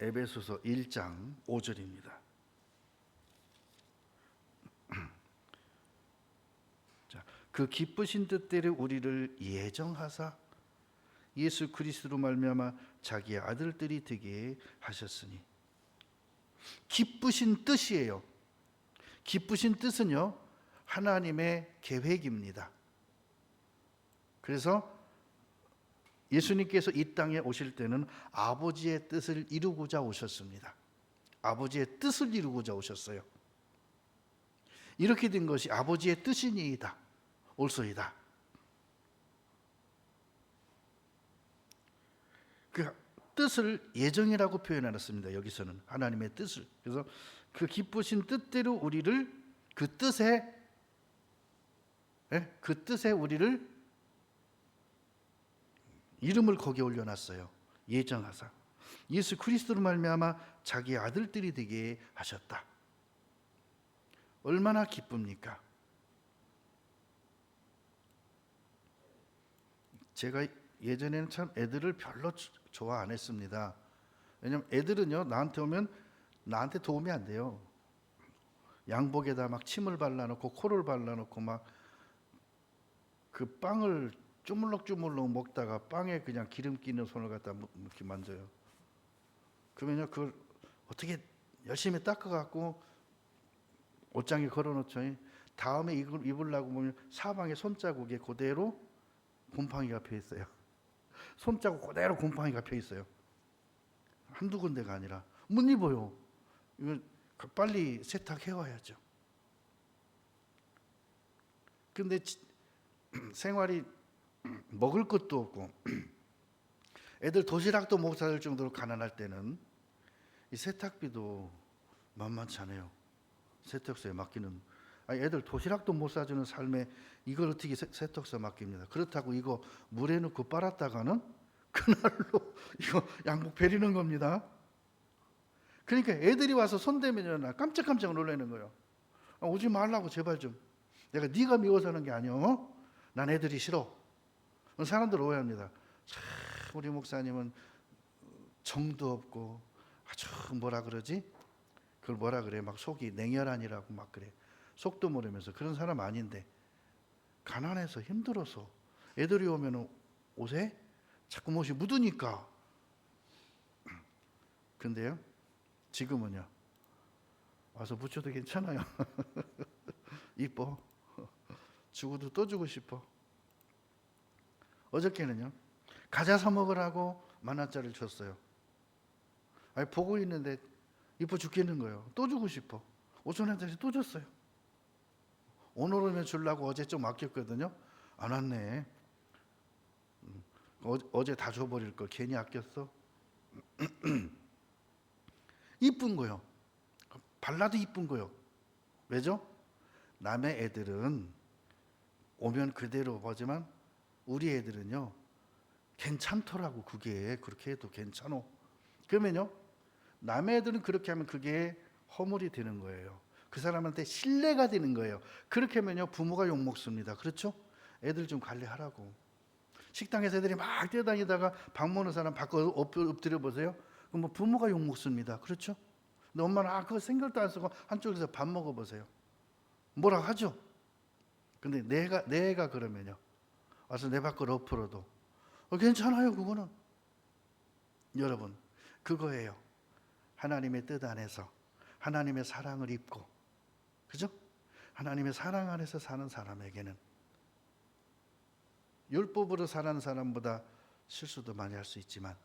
에베소서 1장 5절입니다. 자, 그 기쁘신 뜻대로 우리를 예정하사 예수 그리스도로 말미암아 자기의 아들들이 되게 하셨으니. 기쁘신 뜻이에요. 기쁘신 뜻은요, 하나님의 계획입니다. 그래서 예수님께서 이 땅에 오실 때는 아버지의 뜻을 이루고자 오셨습니다. 아버지의 뜻을 이루고자 오셨어요. 이렇게 된 것이 아버지의 뜻이니이다. 옳소이다. 그 뜻을 예정이라고 표현해놨습니다. 여기서는 하나님의 뜻을. 그래서 그 기쁘신 뜻대로 우리를 그 뜻에 우리를 이름을 거기에 올려놨어요. 예정하사 예수 그리스도로 말미암아 자기 아들들이 되게 하셨다. 얼마나 기쁩니까? 제가 예전에는 참 애들을 별로 좋아 안 했습니다. 왜냐면 애들은요, 나한테 오면 나한테 도움이 안 돼요. 양복에다 막 침을 발라놓고 코를 발라놓고 막 그 빵을 주물럭주물럭 먹다가 빵에 그냥 기름 끼는 손을 갖다 이렇게 만져요. 그러면요, 그걸 어떻게 열심히 닦아갖고 옷장에 걸어놓죠. 다음에 이걸 입으려고 보면 사방에 손자국에 그대로 곰팡이가 펴 있어요. 손자국 그대로 곰팡이가 펴 있어요. 한두 군데가 아니라 못 입어요. 이거 빨리 세탁해와야죠. 근데 생활이 먹을 것도 없고 애들 도시락도 못 사줄 정도로 가난할 때는 이 세탁비도 만만치 않아요. 세탁소에 맡기는, 애들 도시락도 못 사주는 삶에 이걸 어떻게 세탁소에 맡깁니다. 그렇다고 이거 물에 넣고 빨았다가는 그날로 이거 양복 베리는 겁니다. 그러니까 애들이 와서 손대면 깜짝깜짝 놀라는 거예요. 오지 말라고 제발 좀. 내가 네가 미워서 하는 게 아니오. 난 애들이 싫어. 사람들 오해합니다. 참 우리 목사님은 정도 없고 아주 뭐라 그러지? 그걸 뭐라 그래? 막 속이 냉혈한이라고 막 그래. 속도 모르면서 그런 사람 아닌데 가난해서 힘들어서 애들이 오면 옷에 자꾸 못이 묻으니까. 근데요, 지금은요, 와서 붙여도 괜찮아요. 이뻐. 주고도 또 주고 싶어. 어저께는요, 과자 사 먹으라고 10,000원짜리를 줬어요. 보고 있는데 이뻐 죽겠는 거예요. 또 주고 싶어. 5,000원짜리 또 줬어요. 오늘 오면 주려고 어제 좀 아꼈거든요. 안 왔네. 어제 다 줘버릴 걸 괜히 아꼈어. 이쁜 거요. 발라도 이쁜 거요. 왜죠? 남의 애들은 오면 그대로 보지만 우리 애들은요, 괜찮더라고. 그게 그렇게 해도 괜찮어. 그러면요, 남의 애들은 그렇게 하면 그게 허물이 되는 거예요. 그 사람한테 신뢰가 되는 거예요. 그렇게 하면요, 부모가 욕먹습니다. 그렇죠? 애들 좀 관리하라고. 식당에서 애들이 막 뛰어다니다가 밥 먹는 사람 바꿔 엎드려 보세요. 그럼 뭐 부모가 욕먹습니다. 그렇죠? 근데 엄마는 그거 생각도 안 쓰고 한쪽에서 밥 먹어보세요. 뭐라 하죠? 근데 내 애가 그러면요, 와서 내 밖을 엎으러도 괜찮아요. 그거는 여러분, 그거예요. 하나님의 뜻 안에서 하나님의 사랑을 입고, 그죠? 하나님의 사랑 안에서 사는 사람에게는 율법으로 사는 사람보다 실수도 많이 할 수 있지만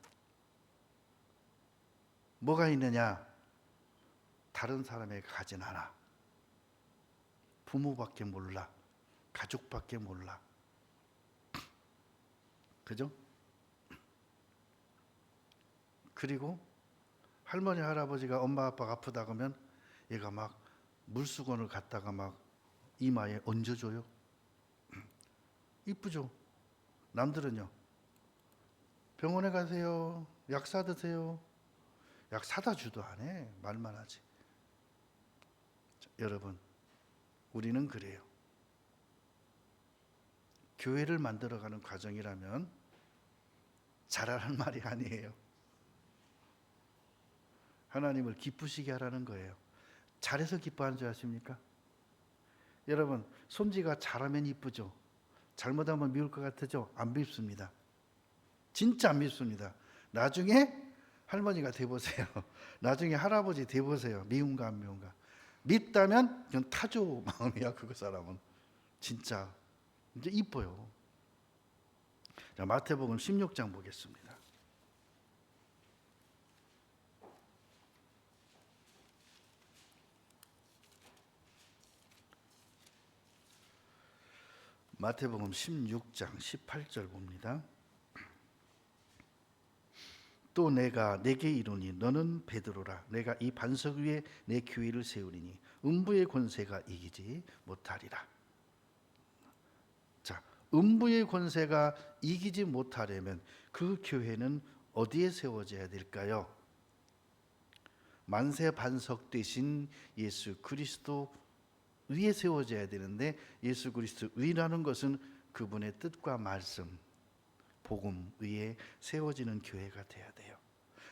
뭐가 있느냐? 다른 사람에게 가진 않아. 부모밖에 몰라. 가족밖에 몰라. 그죠? 그리고 할머니 할아버지가 엄마 아빠가 아프다 그러면 얘가 막 물수건을 갖다가 막 이마에 얹어줘요. 이쁘죠? 남들은요, 병원에 가세요, 약 사드세요. 약 사다 주도 안 해. 말만 하지. 자, 여러분, 우리는 그래요. 교회를 만들어가는 과정이라면 잘하는 말이 아니에요. 하나님을 기쁘시게 하라는 거예요. 잘해서 기뻐하는 줄 아십니까? 여러분, 손지가 잘하면 이쁘죠? 잘못하면 미울 것 같으죠? 안 밉습니다. 진짜 안 밉습니다. 나중에 할머니가 돼보세요. 나중에 할아버지 돼보세요. 미운가 안 미운가. 밉다면 그냥 타조 마음이야. 그거 사람은 진짜 이제 이뻐요. 자, 마태복음 16장 보겠습니다. 마태복음 16장 18절 봅니다. 또 내가 네게 이르니 너는 베드로라. 내가 이 반석 위에 내 교회를 세우리니 음부의 권세가 이기지 못하리라. 자, 음부의 권세가 이기지 못하려면 그 교회는 어디에 세워져야 될까요? 만세 반석 되신 예수 그리스도 위에 세워져야 되는데, 예수 그리스도 위라는 것은 그분의 뜻과 말씀, 복음 위에 세워지는 교회가 돼야 돼요.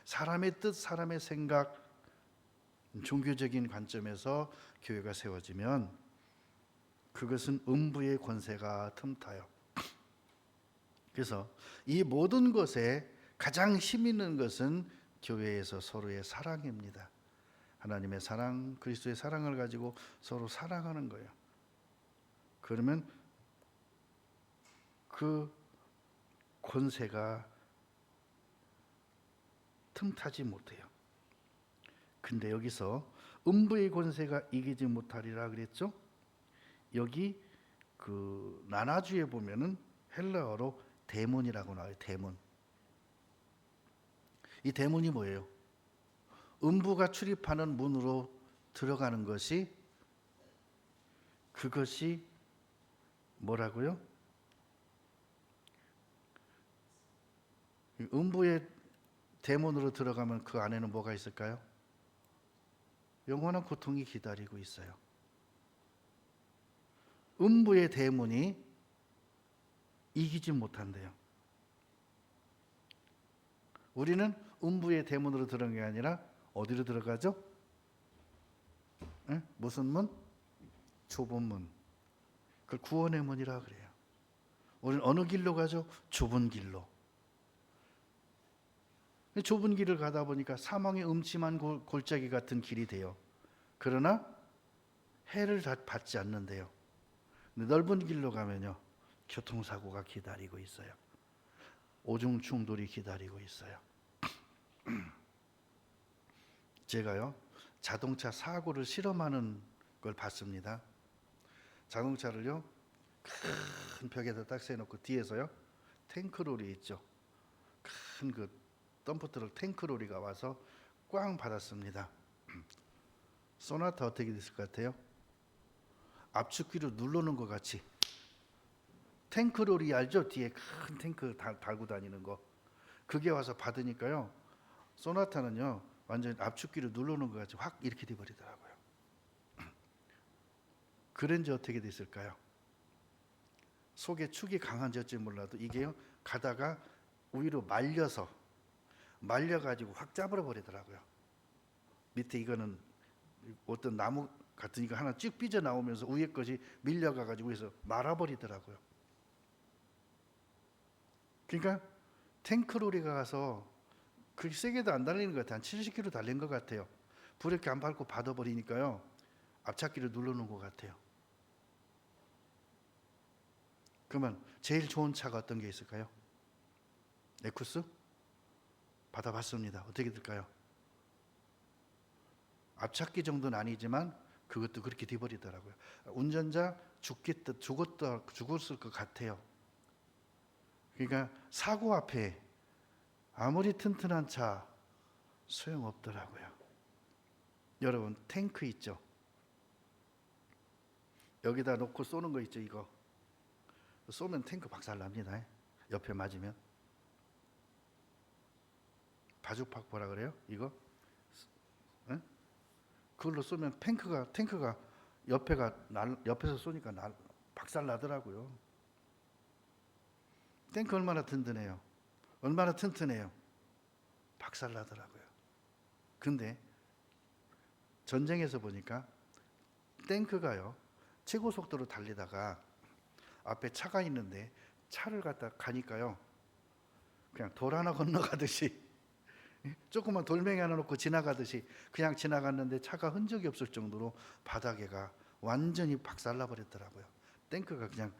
사람의 뜻, 사람의 생각, 종교적인 관점에서 교회가 세워지면 그것은 음부의 권세가 틈타요. 그래서 이 모든 것에 가장 힘 있는 것은 교회에서 서로의 사랑입니다. 하나님의 사랑, 그리스도의 사랑을 가지고 서로 사랑하는 거예요. 그러면 그 권세가 틈타지 못해요. 근데 여기서 음부의 권세가 이기지 못하리라 그랬죠? 여기 그 나나주에 보면은 헬라어로 데몬이라고 나와요. 데몬. 이 데몬이 뭐예요? 음부가 출입하는 문으로 들어가는 것이, 그것이 뭐라고요? 음부의 데몬으로 들어가면 그 안에는 뭐가 있을까요? 영원한 고통이 기다리고 있어요. 음부의 데몬이 이기지 못한대요. 우리는 음부의 데몬으로 들어간 게 아니라 어디로 들어가죠? 무슨 문? 좁은 문. 그걸 구원의 문이라 그래요. 우리는 어느 길로 가죠? 좁은 길로. 좁은 길을 가다 보니까 사망의 음침한 골짜기 같은 길이 돼요. 그러나 해를 받지 않는데요. 넓은 길로 가면요, 교통사고가 기다리고 있어요. 오중 충돌이 기다리고 있어요. 제가요, 자동차 사고를 실험하는 걸 봤습니다. 자동차를요, 큰 벽에다 딱 세워놓고 뒤에서요, 탱크롤이 있죠. 큰 그 덤프트럭 탱크롤이가 와서 꽝 받았습니다. 소나타 어떻게 됐을 것 같아요? 압축기로 눌러놓은 것 같이. 탱크롤이 알죠? 뒤에 큰 탱크 달고 다니는 거. 그게 와서 받으니까요, 소나타는요 완전 압축기로 눌러놓은 것 같이 확 이렇게 돼버리더라고요. 그런지 어떻게 됐을까요? 속에 축이 강한지 몰라도 이게요, 가다가 위로 말려가지고 확 짜버려버리더라고요. 밑에 이거는 어떤 나무 같은 이거 하나 쭉 삐져 나오면서 위에 것이 밀려가가지고 위에서 말아버리더라고요. 그러니까 탱크로리가 가서 그렇게 세게도 안 달리는 것 같아요. 한 70km 달린 것 같아요. 브레이크 안 밟고 받아버리니까요, 앞차기를 눌러놓은 것 같아요. 그러면 제일 좋은 차가 어떤 게 있을까요? 에쿠스? 받아봤습니다. 어떻게 될까요? 앞차기 정도는 아니지만 그것도 그렇게 돼버리더라고요. 운전자 죽었을 것 같아요. 그러니까 사고 앞에 아무리 튼튼한 차 소용없더라고요. 여러분, 탱크 있죠? 여기다 놓고 쏘는 거 있죠? 이거 쏘면 탱크 박살납니다. 옆에 맞으면. 바주팍 뭐라 그래요? 이거? 그걸로 쏘면 탱크가 옆에서 쏘니까 박살 나더라고요. 탱크 얼마나 든든해요? 얼마나 튼튼해요? 박살 나더라고요. 근데 전쟁에서 보니까 탱크가요, 최고 속도로 달리다가 앞에 차가 있는데 차를 갖다 가니까요, 그냥 돌 하나 건너가듯이 조그만 돌멩이 하나 놓고 지나가듯이 그냥 지나갔는데 차가 흔적이 없을 정도로 바닥에가 완전히 박살나 버렸더라고요. 탱크가 그냥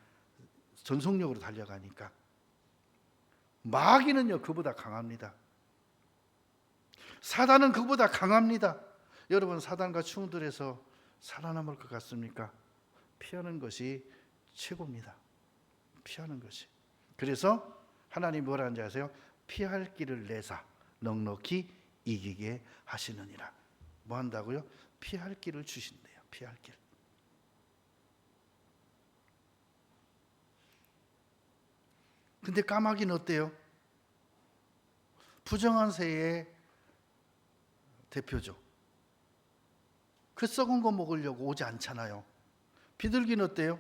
전속력으로 달려가니까. 마귀는요 그보다 강합니다. 사단은 그보다 강합니다. 여러분, 사단과 충돌해서 살아남을 것 같습니까? 피하는 것이 최고입니다. 피하는 것이. 그래서 하나님 뭐라 하는지 아세요? 피할 길을 내사 넉넉히 이기게 하시느니라. 뭐 한다고요? 피할 길을 주신대요. 피할 길. 근데 까마귀는 어때요? 부정한 새의 대표죠. 그 썩은 거 먹으려고 오지 않잖아요. 비둘기는 어때요?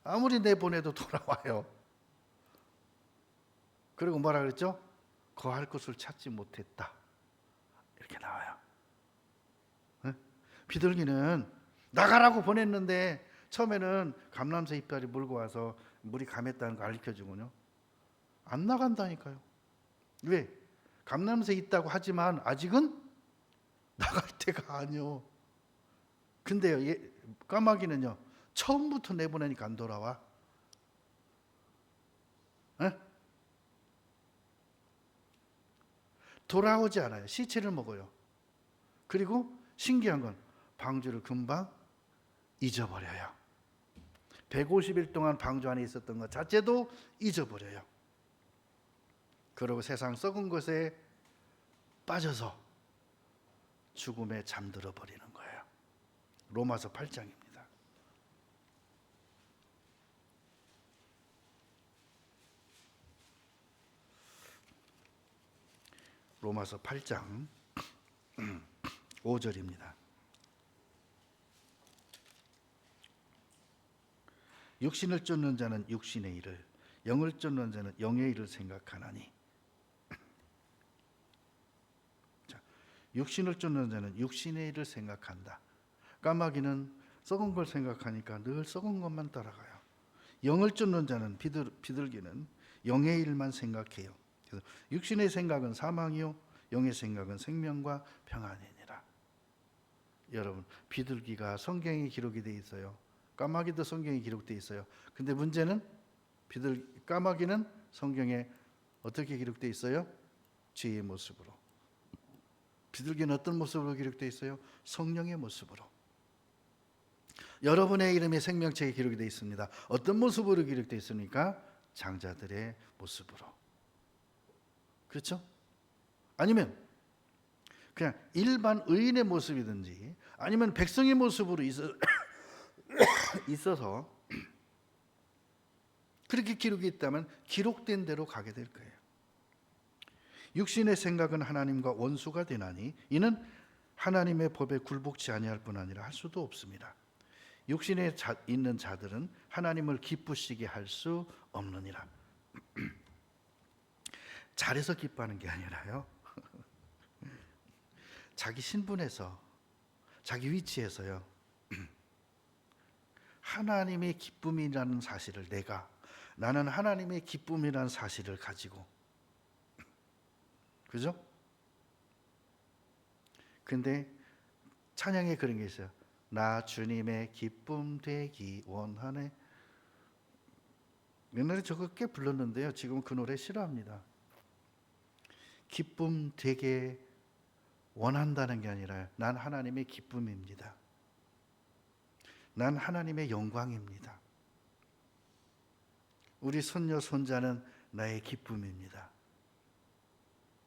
아무리 내보내도 돌아와요. 그리고 뭐라 그랬죠? 거할 곳을 찾지 못했다. 이렇게 나와요. 네? 비둘기는 나가라고 보냈는데 처음에는 감람새 이빨이 물고 와서 물이 감했다는 거 알려주군요. 안 나간다니까요. 왜? 감람새 있다고 하지만 아직은 나갈 때가 아니요. 근데요, 까마귀는요 처음부터 내보내니까 안 돌아와. 에? 돌아오지 않아요. 시체를 먹어요. 그리고 신기한 건 방주를 금방 잊어버려요. 150일 동안 방주 안에 있었던 것 자체도 잊어버려요. 그리고 세상 썩은 것에 빠져서 죽음에 잠들어 버리는 거예요. 로마서 8장입니다. 로마서 8장 5절입니다. 육신을 쫓는 자는 육신의 일을, 영을 쫓는 자는 영의 일을 생각하나니. 자, 육신을 쫓는 자는 육신의 일을 생각한다. 까마귀는 썩은 걸 생각하니까 늘 썩은 것만 따라가요. 영을 쫓는 자는 비둘기는 영의 일만 생각해요. 그래서 육신의 생각은 사망이요 영의 생각은 생명과 평안이니라. 여러분, 비둘기가 성경에 기록이 돼 있어요. 까마귀도 성경에 기록돼 있어요. 근데 문제는 까마귀는 성경에 어떻게 기록돼 있어요? 죄의 모습으로. 비둘기는 어떤 모습으로 기록돼 있어요? 성령의 모습으로. 여러분의 이름이 생명책에 기록이 되어 있습니다. 어떤 모습으로 기록되어 있습니까? 장자들의 모습으로. 그렇죠? 아니면 그냥 일반 의인의 모습이든지 아니면 백성의 모습으로 있어서 그렇게 기록이 있다면 기록된 대로 가게 될 거예요. 육신의 생각은 하나님과 원수가 되나니 이는 하나님의 법에 굴복치 아니할 뿐 아니라 할 수도 없습니다. 육신에 있는 자들은 하나님을 기쁘시게 할 수 없느니라. 잘해서 기뻐하는 게 아니라요. 자기 신분에서, 자기 위치에서요. 하나님의 기쁨이라는 사실을 나는 하나님의 기쁨이라는 사실을 가지고, 그죠? 근데 찬양에 그런 게 있어요. 나 주님의 기쁨 되기 원하네. 옛날에 저거 꽤 불렀는데요. 지금 그 노래 싫어합니다. 기쁨 되게 원한다는 게 아니라 난 하나님의 기쁨입니다. 난 하나님의 영광입니다. 우리 손녀 손자는 나의 기쁨입니다.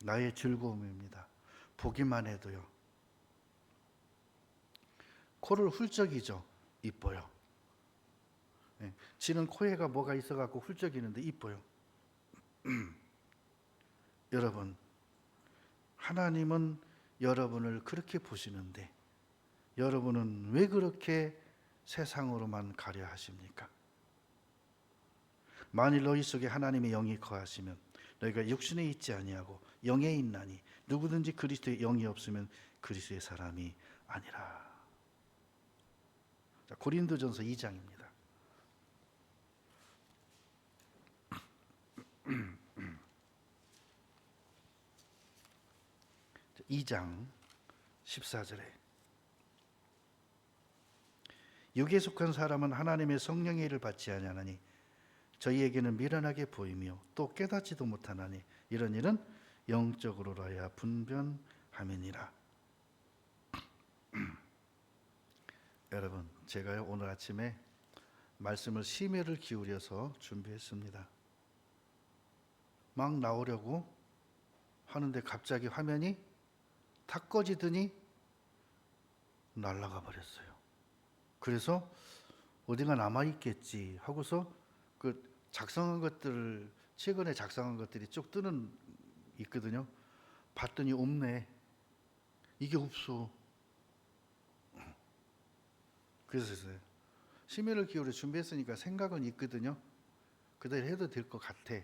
나의 즐거움입니다. 보기만 해도요. 코를 훌쩍이죠. 이뻐요. 네. 지는 코에가 뭐가 있어갖고 훌쩍이는데 이뻐요. 여러분, 하나님은 여러분을 그렇게 보시는데 여러분은 왜 그렇게 세상으로만 가려 하십니까? 만일 너희 속에 하나님의 영이 거하시면 너희가 육신에 있지 아니하고 영에 있나니 누구든지 그리스도의 영이 없으면 그리스도의 사람이 아니라. 자, 고린도전서 2장입니다. 2장 14절에 육에 속한 사람은 하나님의 성령의 일을 받지 아니하나니 저희에게는 미련하게 보이며 또 깨닫지도 못하나니 이런 일은 영적으로라야 분변함이니라. 여러분, 제가요 오늘 아침에 말씀을 심혈을 기울여서 준비했습니다. 막 나오려고 하는데 갑자기 화면이 탁 꺼지더니 날아가 버렸어요. 그래서 어디가 남아있겠지 하고서 그 작성한 것들을, 최근에 작성한 것들이 쭉 있거든요. 봤더니 없네. 이게 없어. 그래서 심혈을 기울여 준비했으니까 생각은 있거든요. 그대로 해도 될 것 같아.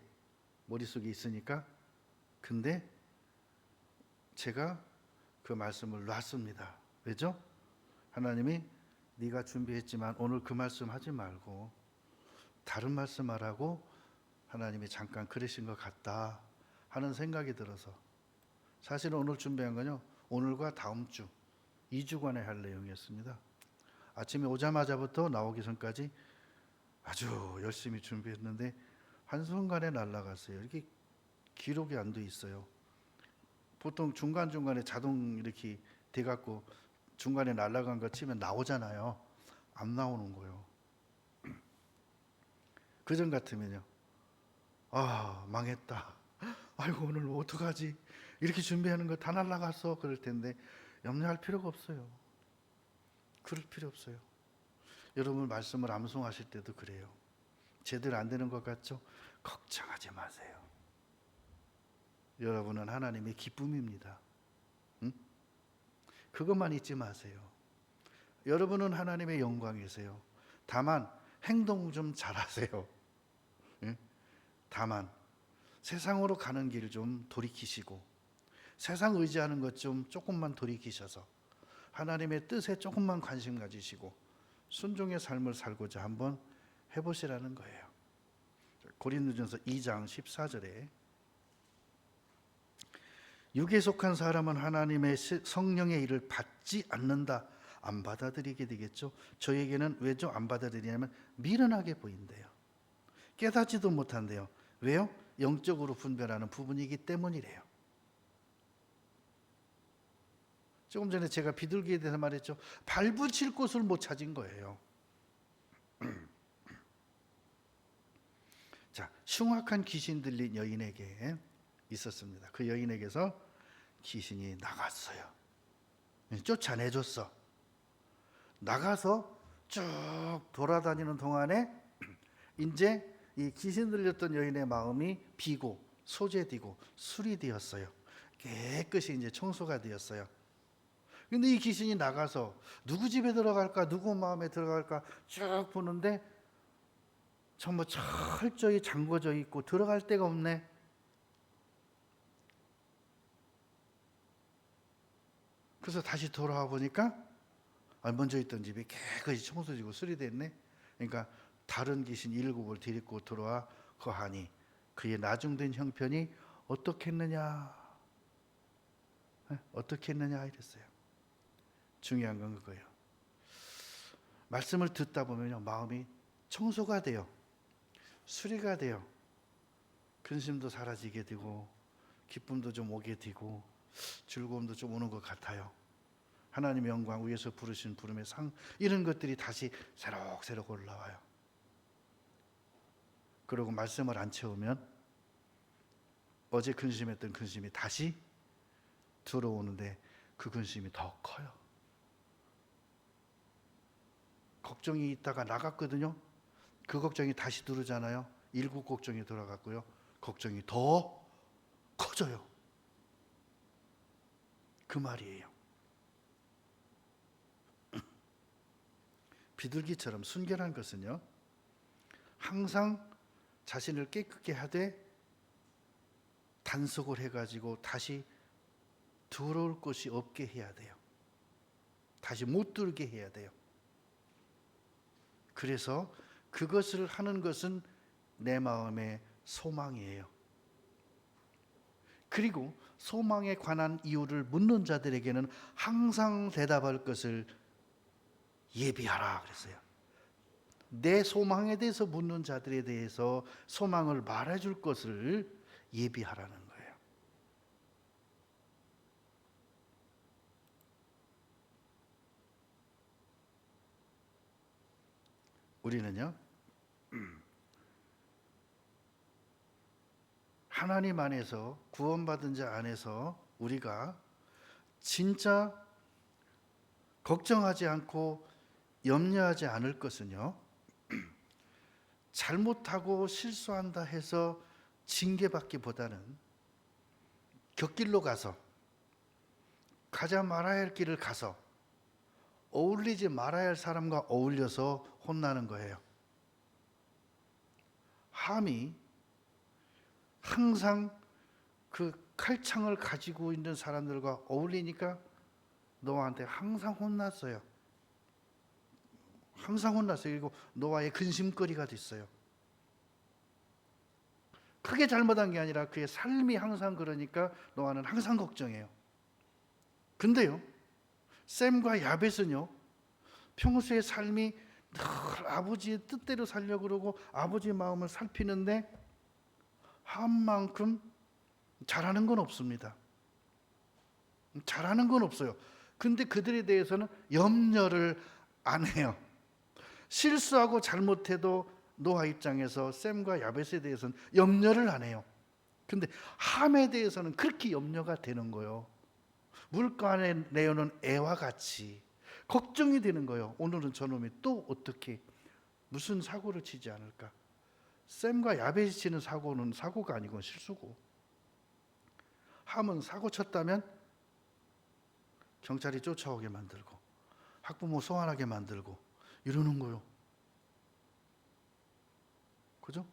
머릿속에 있으니까. 근데 제가 그 말씀을 놨습니다. 왜죠? 하나님이 네가 준비했지만 오늘 그 말씀 하지 말고 다른 말씀 하라고 하나님이 잠깐 그러신 것 같다 하는 생각이 들어서, 사실은 오늘 준비한 건요, 오늘과 다음 주 2주간에 할 내용이었습니다. 아침에 오자마자부터 나오기 전까지 아주 열심히 준비했는데 한순간에 날아갔어요. 이렇게 기록이 안 돼 있어요. 보통 중간중간에 자동 이렇게 돼갖고 중간에 날아간 거 치면 나오잖아요. 안 나오는 거예요. 그전 같으면요, 아 망했다, 아이고 오늘 어떡하지, 이렇게 준비하는 거 다 날아갔어 그럴 텐데 염려할 필요가 없어요. 그럴 필요 없어요. 여러분 말씀을 암송하실 때도 그래요. 제대로 안 되는 것 같죠? 걱정하지 마세요. 여러분은 하나님의 기쁨입니다. 응? 그것만 잊지 마세요. 여러분은 하나님의 영광이세요. 다만 행동 좀 잘하세요. 응? 다만 세상으로 가는 길 좀 돌이키시고, 세상 의지하는 것 좀 조금만 돌이키셔서 하나님의 뜻에 조금만 관심 가지시고 순종의 삶을 살고자 한번 해보시라는 거예요. 고린도전서 2장 14절에 육에 속한 사람은 하나님의 성령의 일을 받지 않는다, 안 받아들이게 되겠죠. 저에게는 왜죠? 안 받아들이냐면 미련하게 보인대요. 깨닫지도 못한대요. 왜요? 영적으로 분별하는 부분이기 때문이래요. 조금 전에 제가 비둘기에 대해서 말했죠. 발붙일 곳을 못 찾은 거예요. 자, 흉악한 귀신 들린 여인에게 있었습니다. 그 여인에게서 귀신이 나갔어요. 쫓아내줬어. 나가서 쭉 돌아다니는 동안에 이제 이 귀신 들렸던 여인의 마음이 비고 소재되고 술이 되었어요. 깨끗이 이제 청소가 되었어요. 근데 이 귀신이 나가서 누구 집에 들어갈까, 누구 마음에 들어갈까 쭉 보는데 전부 철저히 잠궈져 있고 들어갈 데가 없네. 그래서 다시 돌아와 보니까 먼저 있던 집이 깨끗이 청소지고 수리됐네. 그러니까 다른 귀신 7을 데리고 들어와 거하니 그의 나중된 형편이 어떻겠느냐, 어떻겠느냐 이랬어요. 중요한 건 그거예요. 말씀을 듣다 보면요, 마음이 청소가 돼요. 수리가 돼요. 근심도 사라지게 되고 기쁨도 좀 오게 되고 즐거움도 좀 오는 것 같아요. 하나님의 영광 위에서 부르신 부름의 상, 이런 것들이 다시 새록새록 올라와요. 그리고 말씀을 안 채우면 어제 근심했던 근심이 다시 들어오는데 그 근심이 더 커요. 걱정이 있다가 나갔거든요. 그 걱정이 다시 들어오잖아요. 일국 걱정이 들어갔고요. 걱정이 더 커져요. 그 말이에요. 비둘기처럼 순결한 것은요, 항상 자신을 깨끗게 하되 단속을 해가지고 다시 들어올 것이 없게 해야 돼요. 다시 못 들게 해야 돼요. 그래서 그것을 하는 것은 내 마음의 소망이에요. 그리고 소망에 관한 이유를 묻는 자들에게는 항상 대답할 것을 예비하라 그랬어요. 내 소망에 대해서 묻는 자들에 대해서 소망을 말해줄 것을 예비하라는 거예요. 우리는요, 하나님 안에서 구원받은 자 안에서 우리가 진짜 걱정하지 않고 염려하지 않을 것은요, 잘못하고 실수한다 해서 징계받기보다는 곁길로 가서, 가지 말아야 할 길을 가서 어울리지 말아야 할 사람과 어울려서 혼나는 거예요. 함이 항상 그 칼창을 가지고 있는 사람들과 어울리니까 노아한테 항상 혼났어요. 항상 혼났어요. 그리고 노아의 근심거리가 됐어요. 크게 잘못한 게 아니라 그의 삶이 항상 그러니까 노아는 항상 걱정해요. 근데요, 셈과 야벳은요, 평소의 삶이 늘 아버지의 뜻대로 살려고 그러고 아버지의 마음을 살피는데 함만큼 잘하는 건 없습니다. 잘하는 건 없어요. 근데 그들에 대해서는 염려를 안 해요. 실수하고 잘못해도 노아 입장에서 셈과 야벳에 대해서는 염려를 안 해요. 근데 함에 대해서는 그렇게 염려가 되는 거예요. 물가에 내어놓은 애와 같이 걱정이 되는 거예요. 오늘은 저놈이 또 어떻게 무슨 사고를 치지 않을까. 셈과 야벳이 치는 사고는 사고가 아니고 실수고, 함은 사고 쳤다면 경찰이 쫓아오게 만들고 학부모 소환하게 만들고 이러는 거예요. 그죠?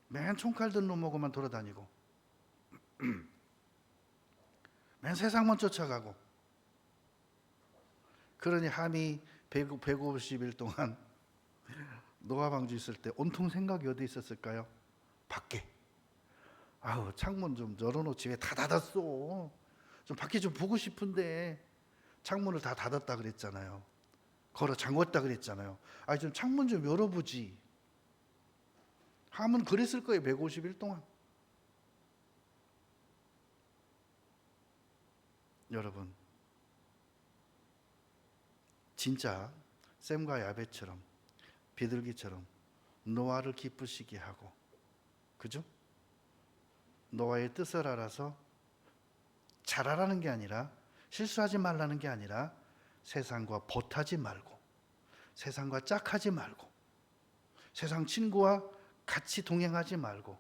맨 총칼 든 놈하고만 돌아다니고 맨 세상만 쫓아가고. 그러니 함이 150일 동안 노아 방주 있을 때 온통 생각이 어디 있었을까요? 밖에. 아우, 창문 좀 열어놓지 왜 다 닫았어? 좀 밖에 좀 보고 싶은데 창문을 다 닫았다 그랬잖아요. 걸어 잠궜다 그랬잖아요. 아, 좀 창문 좀 열어보지. 함은 그랬을 거예요. 150일 동안. 여러분, 진짜 셈과 야벳처럼 비둘기처럼 노아를 기쁘시게 하고, 그죠? 노아의 뜻을 알아서 잘하라는 게 아니라, 실수하지 말라는 게 아니라 세상과 버타지 말고, 세상과 짝하지 말고, 세상 친구와 같이 동행하지 말고,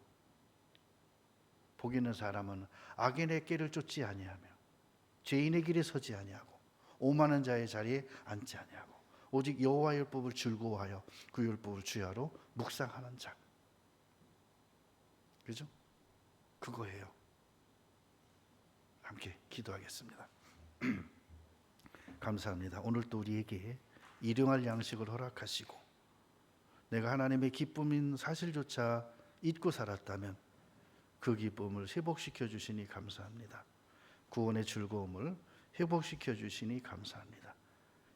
복 있는 사람은 악인의 길을 쫓지 아니하며 죄인의 길에 서지 아니하고 오만한 자의 자리에 앉지 아니하고 오직 여호와의 율법을 즐거워하여 그 율법을 주야로 묵상하는 자. 그죠? 그거예요. 함께 기도하겠습니다. 감사합니다. 오늘 또 우리에게 일용할 양식을 허락하시고 내가 하나님의 기쁨인 사실조차 잊고 살았다면 그 기쁨을 회복시켜 주시니 감사합니다. 구원의 즐거움을 회복시켜 주시니 감사합니다.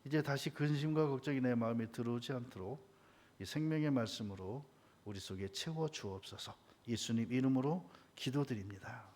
이제 다시 근심과 걱정이 내 마음에 들어오지 않도록 이 생명의 말씀으로 우리 속에 채워 주옵소서. 예수님 이름으로 기도드립니다.